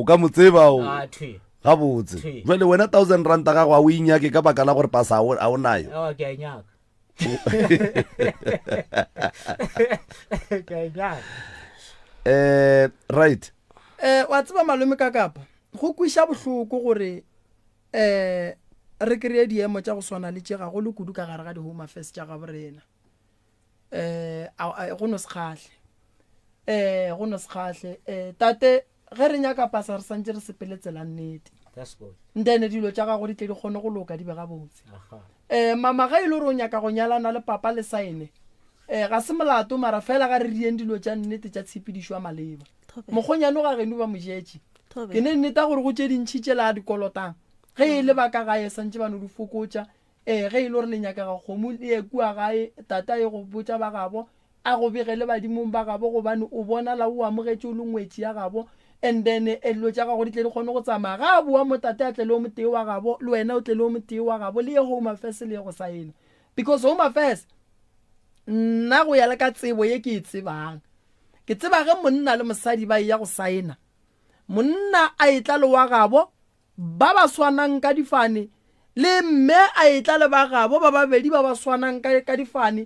gabotse jale wena 1,000 ranta gago a o inyake ka baka la gore pasa a o nayo ke a nyaka right wa tseba malome ka kapa go kwiša bohloko gore re kry-e diemo tša go swana le tše ga go le kudu ka gare ga di-home affairs tša gabo rena go no se kgahle tate ge re nyaka pasa re santse re sepeletsela nnete ndene dilo tša gago di tle di kgone go loka di be gabotse mama ga e le gore o nyaka go nyalana le papa le saene ga se molato mara fela ga re rieng dilo tša nnete tša tshepedišwa maleba mokgonyane ga geno ba mojetše ke ne nneta gore go tše dintšhi tšela a dikolotang ge e le baka gae santse ba no di fokotša ge e le gore le nyakaga kgomo e kua gae tata e go botša ba gabo a go begele badimong ba gabo gobane o bona la o amogetše o le ngwetši ya gabo and then dilo tša gago di tle di kgone go tsamaya ga a bua mo tate a tle le o motee wa gabo le wena o tle le o motee wa gabo le ye home affairs le ye go saena because home affairs nna go ya le ka tsebo ye ke e tsebang ke tseba ge monna le mosadi ba ya go saena monna a etla le wa gabo ba ba swanang ka difane le mme a etla le ba gabo ba babedi ba ba swanang ka difane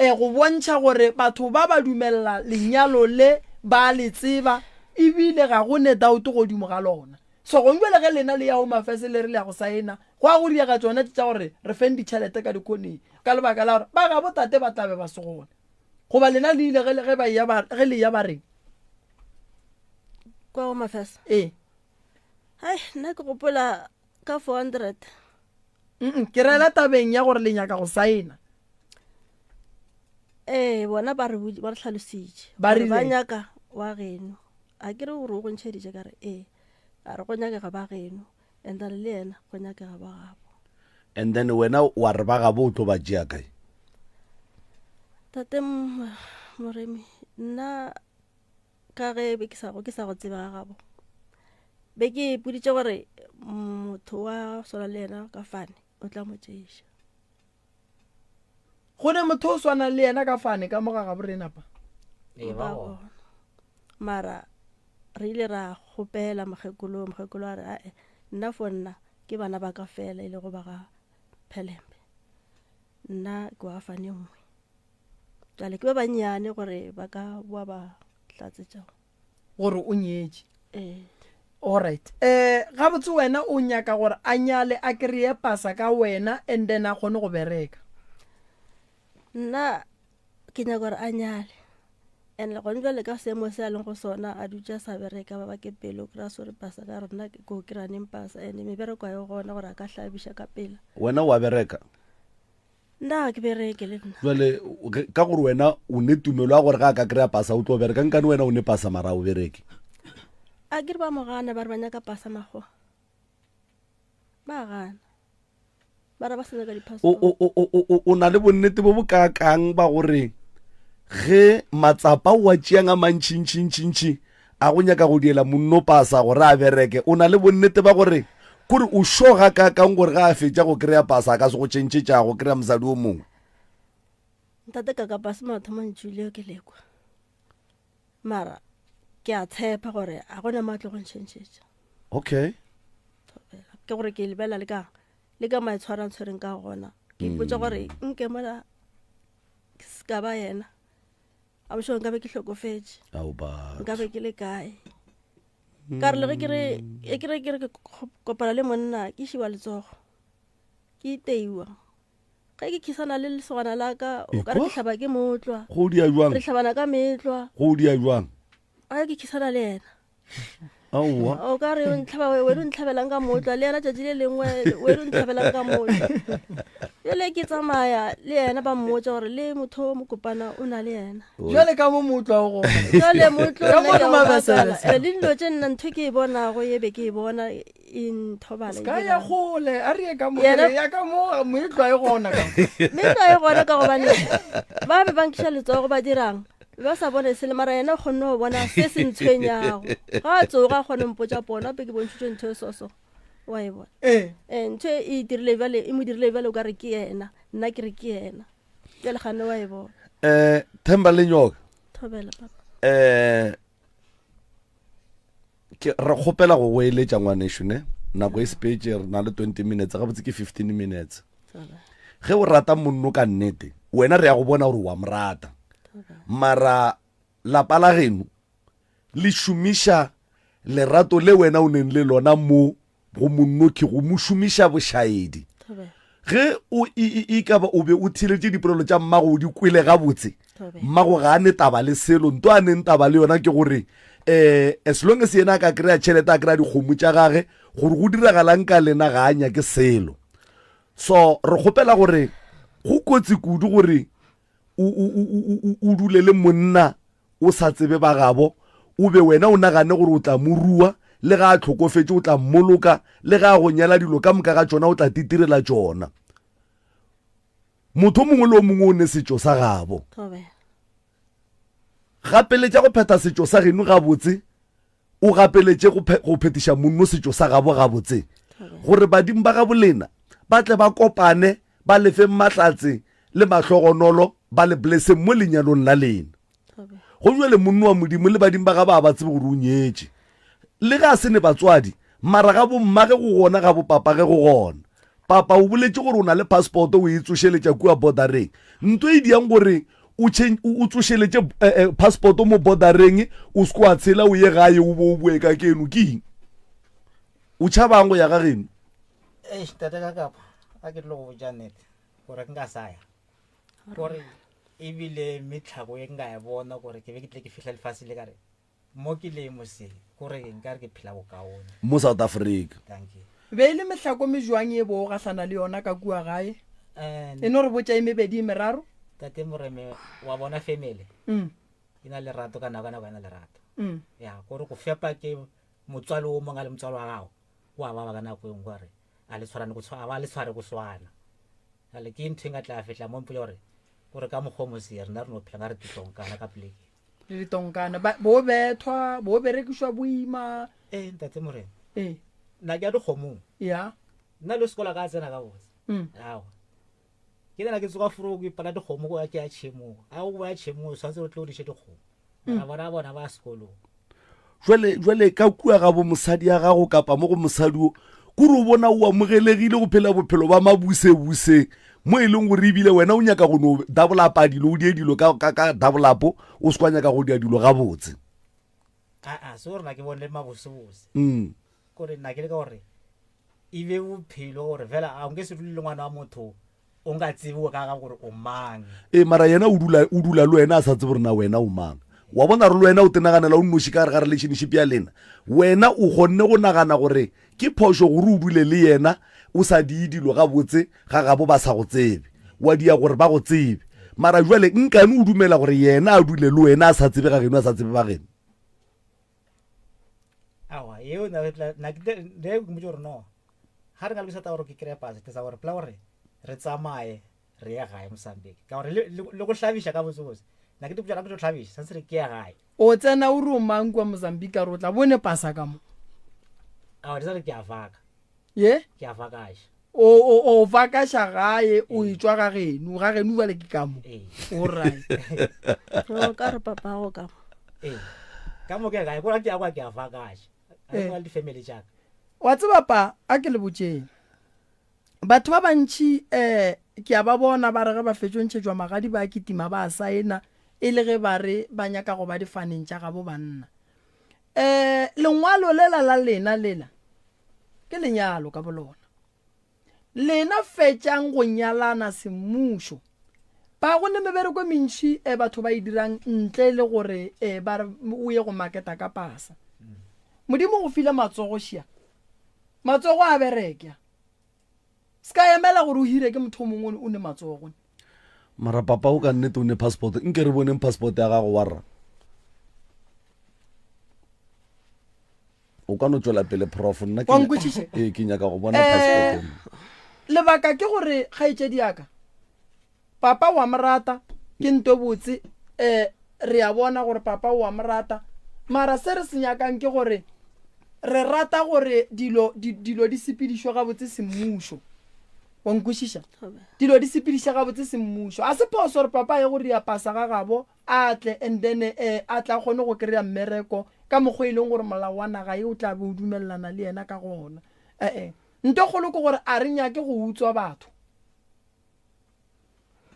go bontšha gore batho ba ba dumella lenyalo le ba le tseba ebile ga go ne doubt godimo ga lona so go ngwele ge lena le ya home affairs le re le ya go saena go a go diega tsona tša gore re feng ditšhelete ka dikoneng ka lebaka la gore ba gabo tate ba tlabe ba se gona goba lena le ile ge le ya ba reng kwa home affairs hai nna ke gopola ka 400 ke rela tabeng ya gore le nyaka go saena bona ba re tlhalositše Ba gore rile? ba nyaka wa geno a ke re gore o go ntšheditše ka re a re go nyakega ba geno and then le ena go nyakega ba gabo and then wena wa re ba gabo o tlo ba tšea kae tate moremi nna ka ge ke sa go tseba gabo be ke ipoditše gore motho wa swana le ena ka fane o tla mo tšeiša go ne motho o swanang le yena ka fane ka moga gabo re napa ba bona mara re ile ra kgopela mokgekolo a re ae nna fo nna ke bana ba ka fela ile go ba ga phelembe nna ke wa fane nngwe jale ke ba bannyane gore ba ka boa ba tlatsetša gore o nyetše alright ga botse wena o nyaka gore a nyale a kry-e pasa ka wena and then a kgone go bereka nna ke nyaka gore a nyale and le gone jale ka seemo se a leng go sona a dutša sa bereka ba ba ke pele o kry-a sore pasa ka rona ko kry-aneng pasa and mebereko a ye gona gore a ka hlabiša ka pela wena wa bereka nna ke bereke le nna jale ka gore wena o ne tumelo ya gore ga a ka kry-a pasa o tlo bereka nkane wena o ne pasa mara o bereke a ke re ba mo gana ba re ba nyaka pasa magoa ba gana ba ra ba sena ka dipassport o na le bonnete bo bokakang ba gore ge matsapa o a tšeang a mantšintšintšintši a go nyaka go diela monno pasa gore a bereke o na le bonnete ba gore kore o šoga kakang gore ga a fetša go kry-a pasa a ka se go tšentšetša go kry-a mosadi o mongwe ntate ka pasa mathomo ntšuleo ke lekwa mara ke a tshepa gore a gona matlo go ntšhentšhetša okay ke gore ke lebela le ka maitshwarantshwereng ka gona ke ipotsa gore nke mola ska ba yena a mo nka be ke hlokofetse nka be ke le kae ka re le ge ke re kopana le monna ke šiwa letsogo ke iteiwa ga ke khisana le lesogana la ka o ka re ke hlaba ke motlwa go dia jwang re hlabana ka metlwa go dia jwang a ke khisana le ena aowa o ka re o ntlhaba we o ntlhabelang ka motlwa le ena tšatši le lengwe we o ntlhabelang ka motlwa jale ke tsamaya le ena ba mmotsa gore le motho mo kopana o na le ena jale ka mo motlwa o gona jale motlwa Ka mo re mabasela. le dilo tše nna ntho ke e bonago ye be ke e bona e nthobala ka ya gole a re ye ka mo Yena- ya ka mo moetlwa e gona ka mme ka e gona ka gobane ba be bankiša letsogo ba dirang ba sa bone sele mara yena o kgonne go bona se se ntshwenyago ga a tsoga a kgone mpotsa pona pe ke bontšhitše ntho e soso wa e bona ntho e mo dirile bjale o ka re ke yena nna ke re ke yena jale gane wa e bona Themba Lenyoka thobela papa re kgopela go go eletša ngwanešo ne nako e sepetse re na le 20 minutes ga botse ke 15 minutes Tsala. ge o rata monno ka nnete wena re ya go bona gore wa morata mara lapa la geno le šomiša lerato le wena o neng le lona mo go monnoki go mo šomiša bošaedi ge o ka ba o be o thiletše dipolelo tša mmago o di kwele gabotse mmago ga a ne taba le selo nto a neng taba le yona ke gore as long as yena a ka kry-a tšhelete a kry-a dikgomo tša gage gore go diragalang ka lena ga a nyake selo so re kgopela gore go kotsi kudu gore o dule le monna o sa tsebe ba gabo o be wena o nagane gore o tla morua le ga a tlhokofetse o tla mmoloka le ga a go nyala dilo ka moka ga tsona o tla titirela tsona motho mongwe le o mongwe o ne setšo sa gabo gapeletša go pheta setšo sa geno gabotse o gapeletše go phetiša monno setšo sa gabo gabotse gore badimo ba gabo lena ba tle ba kopane ba lefe matlatse le mahlogonolo ba le blesse mo lenyalong la lena go jwale monno wa modimo le badimo ba gabo ba tsebe gore o nyetše le ga se ne batswadi mara ga bo mmage go gona ga bo papa ge go gona papa o boletše gore o na le passport o e tsošeletša kua bordereng nto e diang gore o tsošeletše passport mo bordereng o se ko a tshela o ye gae o bo o bue ka keno keng o tšhabang go ya ga geno tate ka kapa a ke tlo go botša nnete gore ke nka saya gore ebile metlhako e nka ya bona gore ke be ke tle ke fitlha lefase le kare mo ke le mose gore nka re ke phela bokaone mo South Africa be ile metlhako mejwang e bo gahlana le yona ka kua gae e no re botša e mebedi meraro tate moreme wa bona family e na le rato ka nako ena le rato ya gore go fepa ke motswalo o mongwe le motswalo wa gago wa ba ka nako engwe gore a le tshwarane go tshwana a ba le tshware go swana ale ke ntho nga tla fetla mo mpole gore ka moghomo se rena re no phela re titonkana ka pleke le ditonkana bo bethwa bo berekiswa boima ntate moreme na ke a dikgomo ya nna le sekola ka tsena ka botse awa ke nna ke tsoga furu go ipala dikgomo go ya ke a tšhemo a go ya tšhemo tshwanetse re tlo diše dikgomo a bona ba sekolong jwale ka kua ga bo mosadi ya gago kapa mo go mosadi o kore o bona o amogelegile go phela bophelo ba mabuse-buse mo e leng gore ebile wena o nyaka go no double-apa dilo o die dilo ka double-apo o se kwa nyaka go dia dilo gabotse se gore na ke bone le mabuse-buse kore nna ke le ka gore e be bophelo gore fela a nke se dule le ngwana wa motho o nka tsebe ka ga gore o mang mara yena o dula le wena a sa tsebe gore na wena o mang wa bona re le wena o tenaganela o nnoši ka gare ga relationship ya lena wena o kgonne go nagana gore ke phošo gore o dule le yena o sa di dilo gabotse ga gabo ba sa go tsebe wa dia gore ba go tsebe mara jwale nkane o dumela gore yena a dule le wena a sa tsebe ga geno a sa tsebe ba geno awa eo na ke mo gore no ha re ka le sata gore ke kry pase tsa gore pla gore re tsamaye re ya gae Mozambique ka gore le go hlabiša ka botsebotse na ke tupša ka go hlabiša santse re ke ya gae o tsena o re o mang kwa Mozambique ka rotla bone pasa ka mo awa tsa re ke a vaka ye ke a vakaša o vakaša gae o itswa ga geno bale ke ka mo o right o ka re papa go ka ka mo ke gae gore ke a kwa ke a vakaša a le family jaaka wa tseba pa a ke le botšeng batho ba bantši ke a ba bona ba re ge ba fetšontšhetšwa magadi ba kitima ba saena e le ge ba re ba nyaka go ba difaneng tša gabo banna lengwalo lela la lena lela ke lenyalo ka bolona lena fetšang go nyalana semmušo ba go ne mebereko mentši batho ba e dirang ntle le gore o ye go maketa ka pasa modimo go file matsogo šia matsogo a berekya ska emela gore o hire ke motho mongwe o ne matsogo mara papa o ka nnete o ne passport nke re boneng passport ya gago wa rra o ka no tswela pele prof nna ke nyaka go bona passport lebaka ke gore kgaetšedi yaka papa wa morata ke nto botse re a bona gore papa wa morata mara se re se nyakang ke gore re rata gore dilo di sepedišwa ga botse semmušo wa nkwešiša dilo di sepediša ga botse semmušo a se phoso gore papa ye gore ya pasa ga gabo a tle and then a tla kgone go kry-a mmereko ka mokgwa e leng gore molao wa naga ye o tla be o dumelelana le yena ka gona nto kgolo ke gore a re nyake go utswa batho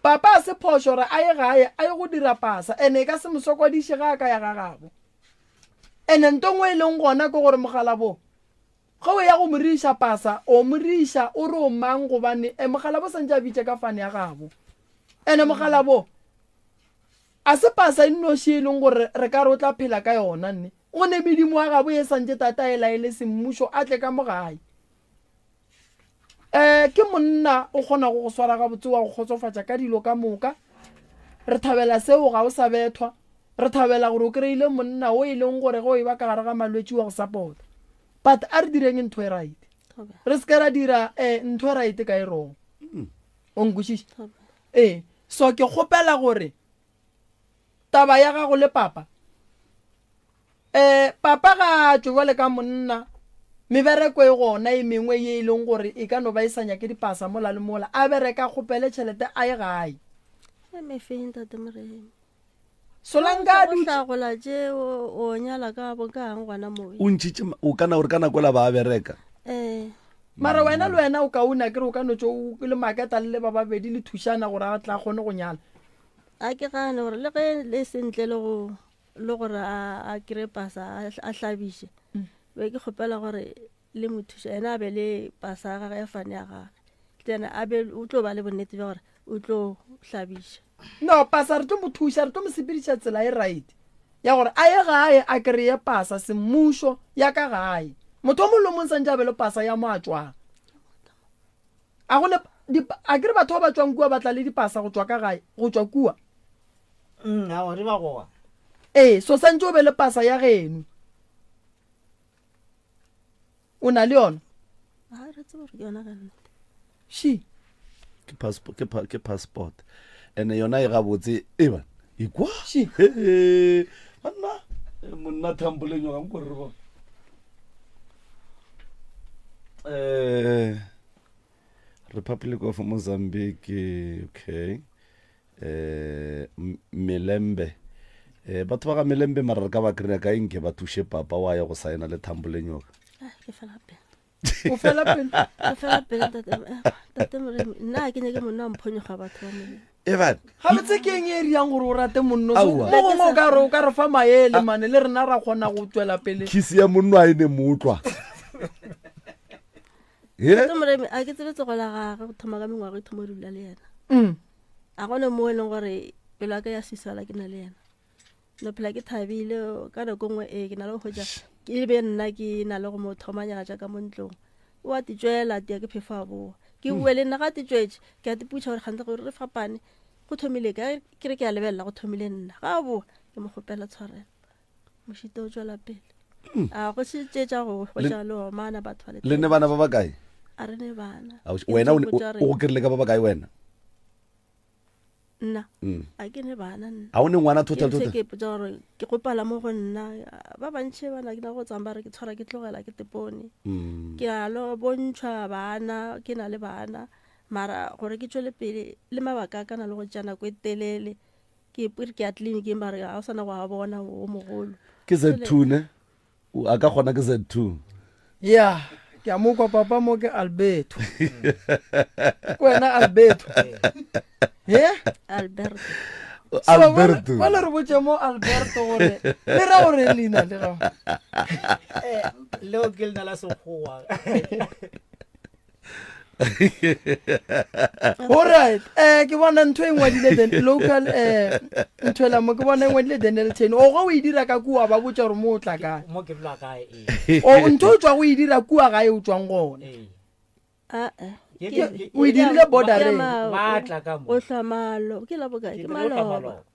papa a se phoso gore a ye gae a ye go dira pasa ene e ka se mosokwadiše ga a ka ya ga gabo ene ntongwe e leng gona ke gore mogala bo ga o ya go mo riša pasa o mo riša o re o mang gobane mogala bo santse a bitse ka fane ya gabo ene mogala bo a se pasa e nnoši e leng gore re ka re o tla phela ka yona nne o ne medimo wa gabo e santse tata e laele semmušo a tle ka mo gae ke monna o kgona go swara ga botse wa go khotsofatsa ka dilo ka moka re thabela seo ga o sa bethwa re thabela gore o kreile monna o e leng gore go e ba ka gare ga malwetse wa go support but a re direng ntho e right re se ka ra dira ntho e right ka e wrong o nkwešiše so ke kgopela gore taba ya gago le papa papa ga tšo jwale ka monna mebereko e gona e mengwe ye e leng gore e ka no ba e sa nyake dipasa mola le mola a bereka kgopele tšhelete a ye gae solanka dutlagola tše o nyala ka bo ka ang gona moo o ntšhitše o kana gore kana kwela ba bereka mara wena le wena o kauna kere o ka no tšo le maketa le ba babedi le thušana gore a tla kgone go nyala a ke gane gore le ge le sentle le gore a kry pasa a hlabiše be ke kgopela gore le mothuša ena a be le pasa ya gage ya fane ya gage tena a be o tlo ba le bonnete bja gore o tlo hlabiša no pasa re tlo mo thuša re tlo mo sepediša tsela e right ya gore a ye gae a kry-e pasa semmušo ya ka gae motho o mollo mong santse a be le pasa ya mo a tswang a kere batho ba ba tswang kua ba tla le dipasa go tswa ka gae go tswa kua re ba goa so santse o be le pasa ya geno o na le yona shi ke passport ene yona e gabotse eba ikwa shi banna monna thamboleng wa nkore re bona Republic of Mozambique, okay. Melembe. Batho ba ga Melembe mara ka ba kry ka eng ke ba thushe papa wa ya go saena le Thamboleng yoga. Ke fela pele. O fela pele. Ke fela pele tate nna ke ne ke monna mphonyo ga batho ba mo. Evan. Ha botse ke eng e riang gore o rate monno so mo ka re fa maele mane le rena ra kgona go tswela pele. Kisi ya monno a ene motlwa. A ke tsebetse go la gage go thoma ka mengwaga e thoma o dula le yena a gone mo e leng gore pelo ka ya sisala ke na le yena no phela ke thabile ka nako nngwe ke na le go goja ke be nna ke na le go mo thomanya jaaka mo ntlong o a titswela tia ke phefa bo ke bue le nna ga titswetse ke a tiputša gore gantse gore re fapane go thomile ke re ke a lebelela go thomile nna ga bo ke mo gopela tshwarela mošite o tswela pele a go se tšetša go jalo mana batho le ne bana ba ba kae a re ne bana wena o kirile ka ba ba kae wena nna a ke ne bana nna a o ne ngwana total ke potsa gore ke gopala mo go nna ba bantšhe bana ke na go tsamba re ke tshwara ke tlogela ke tepone ke a lo bontšhwa bana ke na le bana mara gore ke tswele pele le mabaka ka na le go tšana ko telele ke ke a tleliniking bare a o sana go a bona o mogolo ke Z2 ne a ka gona ke Z2 ya ke a mo kwa papa mo ke Alberto wena Alberto Alberto wala re botse mo Alberto gore le ra gore lena le ra leo ke lena la sekgowa alright ke bona ntho engwe dile den local ntho la mo ke bona engwe dile den le 10 o go e dira ka kua ba botsa gore mo tla ka mo ke dula kae o ntho tswa go e dira kua ga e o tswang gona o e dirile border ba tla ka mo o hlamalo ke la boka ke maloba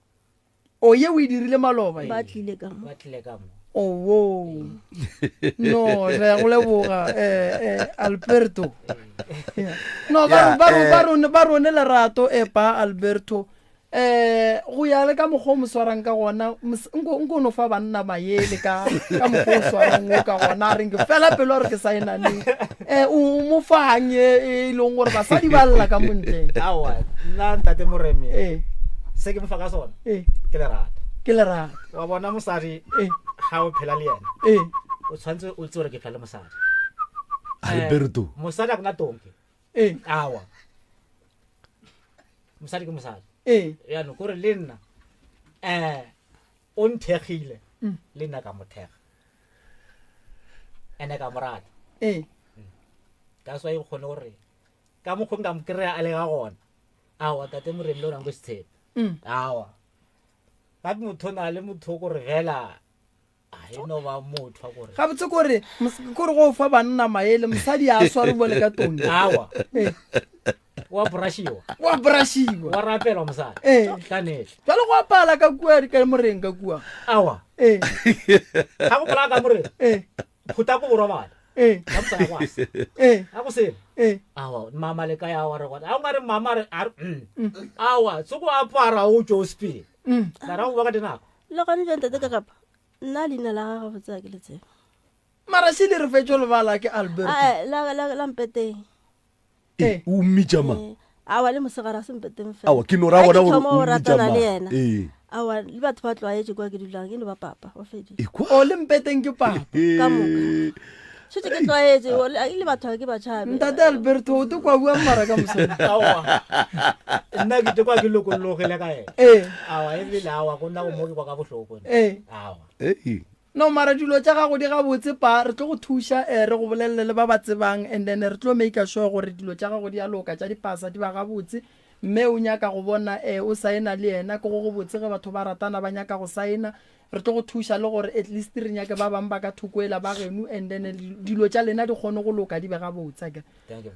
o ye o e dirile maloba ba tlile ka mo oh no re go leboga Alberto no ba rone lerato pa Alberto go ya le ka mogho mo swarang ka gona nko no fa banna maele ka mogho swarang o ka gona re ke fela pelo re ke saena le o mo fanye e leng gore basadi ba lla ka montle awa nna ntate moremi se ke mo fa ka sona ke lerata wa bona mosadi ga o phela le yena o tshwantse o tsore ke phela le mosadi Alberto mosadi a kana tonke awa mosadi ke mosadi no kore le nna o nthegile le nna ka mothega ene ka morata ka swa e kgone gore ka mokgong ka mo kry-a a le ga gona awa tate moremi le o nang ko setshepe awa ka motho na le motho gore fela e no ba motho a gore ga botse kore go fa banna maele mosadi a sware bole ka tone awa wa brashiwa wa rapelwa mosadi ka nete jalo go apala ka kua ka moreng ka kua awa ga go pola ka moreng phota ko borobala ka mosadi kwa a go sele awa mama le ka ya wa re gona a ngare mama re awa se go apara o jo speed la ra go ba ka dinako le gone jang tate ka kapa nna leina la gago botsa ke le tsebe mara se le re fetso le bala ke Albert la mpeteng o mmitjama awa le mosegara se mpeteng fela awa ke no ra bona gore o ratana le mmitjama yena awa le batho ba tlwaetse kwa ke dulang ke le ba papa o fedile o le mpeteng ke papa ka moka se ke tlwaetse le batho ke ba tshabe ntate Alberto o te kwa bua mara ka mosadi awa nna ke te kwa ke lokologile ka ena awa e bile awa go nna go mo ke kwa ka bohloko awa no mara dilo tša gago di ga botse pa re tlo go thuša re go bolelele le ba ba tsebang and then re tlo make sure gore dilo tša gago di a loka tša dipasa di ba ga botse mme o nyaka go bona o saena le yena ke go botse ge batho ba ratana ba nyaka go saena re tlo go thuša le gore at least re nyake ba bang ba ka thukoela ba genu and then dilo tša lena di kgone go loka di be ga botse ke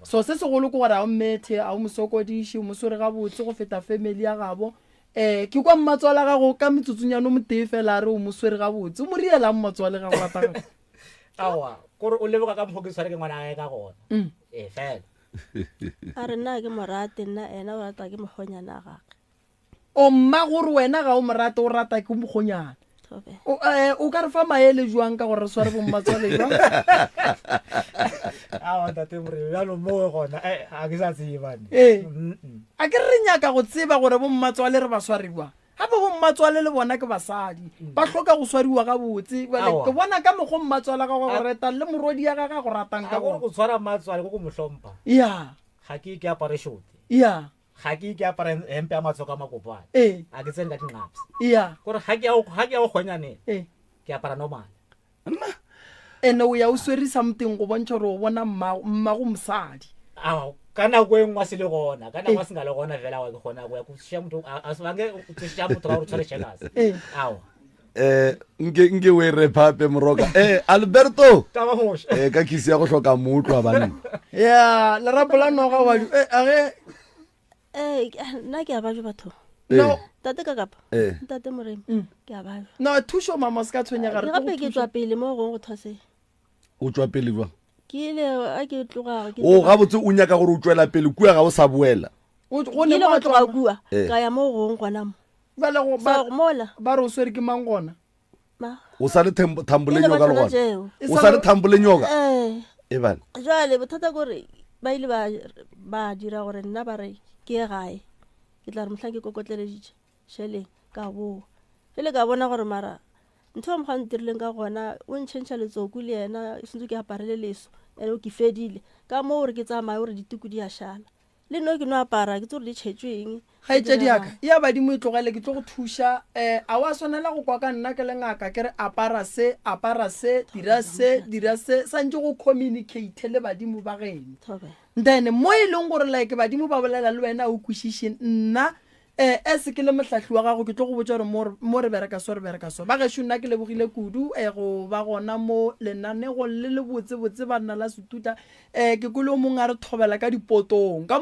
so se segolo ke gore a o mmethe a o mosokodiše o mosore ga botse go feta family ya gabo ke kwa mmatswala gago ka metsotsunyano mo tee fela re o moswere ga botse o mo rielang mmatswale ga go rata awa kore o leboga ka mokgo ke tshware ke ngwana gae ka gona fela a re nna ke morate nna ena o rata ke mogonyana gage o mma gore wena ga o morate o rata ke mogonyana o ka re fa maele jwang ka gore re sware bo mmatswale jwang awa tate moremi bjalo mo gona a ke sa tsebane a ke re nyaka go tseba gore bo mmatswale re ba swariwa gape bo mmatswale le bona ke basadi ba hloka go swariwa ga botse ke bona ka mokgo mmatswale ga go reta le morodi ya ga go ratang ka go tshwara mmatswale go mohlompa ya ga ke apare shote ya ga ke apare hempe ya matsoka a makopane a ke tsene ka dingaps ya gore ga ke ya go kgonyane ke apara normal ene o ya o swere something go bontsha gore o bona mma go mosadi ka nako e nngwe se le gona ka nako a se nga le gona fela wa ke gona go ya go tshia motho a se bange o tshia motho ga o tshware checkers awa nke we re phape moroka Alberto taba hosh ka kisi ya go hloka motho a banna ya le rapola noga wa age nna ke a ba jo batho no tate ka kapa tate moremi ke a ba no thušo mama se ka tshwenya ga gape ke tswa pele mo gong go those o tswa pele jwa ke ile a ke tloga o ga botse o nyaka gore o tswela pele kua ga o sa boela go le go tloga kua ka ya mo gong gona mo bale go mola ba re o swere ke mang gona o sa le thambole nyoka le gona o sa le thambole nyoka bana jwale bothata gore ba ile ba dira gore nna ba re ke gae ke tla re mohlang ke kokotleleditše sheleng ka bo fele ka bona gore mara ntho wa mokgwa ntirileng ka gona o ntšhentšha letsoku le yena sentse ke aparele leso ene o ke fedile ka mo gore ke tsamaya gore dituku di a šala le nno ke no apara ke tse gore di tšhetšweng ga etse diaka ya badimo e tlogele ke tlo go thuša a wa swanela go kwa ka nna ke le ngaka ke re apara se dira se santse go communicate le badimo ba geno then mo e leng gore like badimo ba bolela le wena o kwešiše nna se ke le mohlahli wa gago ke tlo go botsa gore mo re bereka so ba gešo nna ke lebogile kudu go ba gona mo lenanego le botsebotse banna la setuta ke kole o mongwe a re thobela ka dipotong ka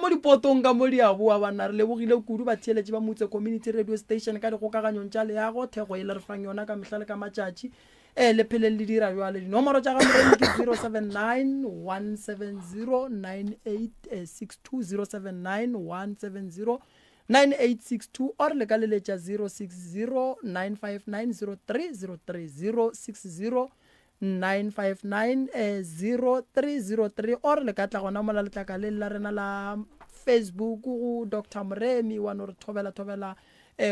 mo diaboa banna re lebogile kudu ba theeletše ba motse community radio station ka dikgokaganyong tša leago thego e le re fang yona ka mehla le ka matšatši le phele le dira jwale dinomoro tša ga moremi ke 079 170 9862 079 170 9862 or le ka leletša 060 9590303 060 9590303 or le ka tla gona mola letlaka le la rena la Facebook go Dr. Moremi wa no re thobela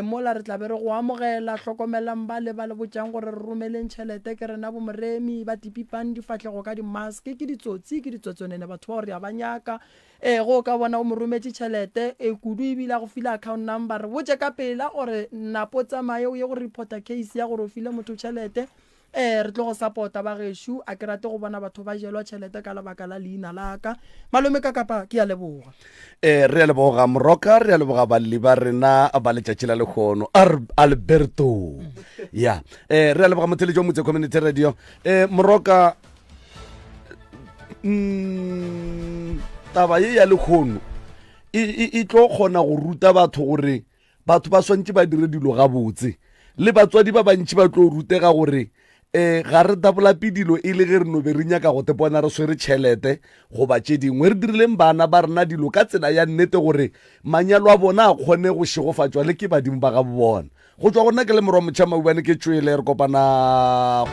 mola re tla be re go amogela tlhokomelang ba le botsang gore re romeleng tšhelete ke rena bomoremi ba tipipang difatlhego ka di-mask ke ditsotsonene batho ba gore ya ba nyaka go ka bona o mo rometse tšhelete kudu ebile go file account number re botse ka pela gore napo tsamaye o ye go reporta case ya gore o file motho tšhelete re tlo go supporta ba gešo a ke rate go bona batho ba jelwa tšhelete ka lebaka la leina laka malome ka kapa ke a leboga re a leboga Moroka re a leboga balli ba rena ba letšatši la lekgono Alberto ya re a leboga motheletši wa Motse Community Radio Moroka taba ye ya lekgono e tlo kgona go ruta batho gore batho ba swantse ba dire dilo gabotse le batswadi ba bantši ba tlo rutega gore ga re dabolape dilo e le ge re no be re nyaka go tepona re swere tšhelete go ba tše dingwe re dirileng bana ba rena dilo ka tsela ya nnete gore manyalo a bona a kgone go šegofatšwa le ke badimo ba ga bona go tswa gona ke le morwa motšhama ubane ke tšwele re kopana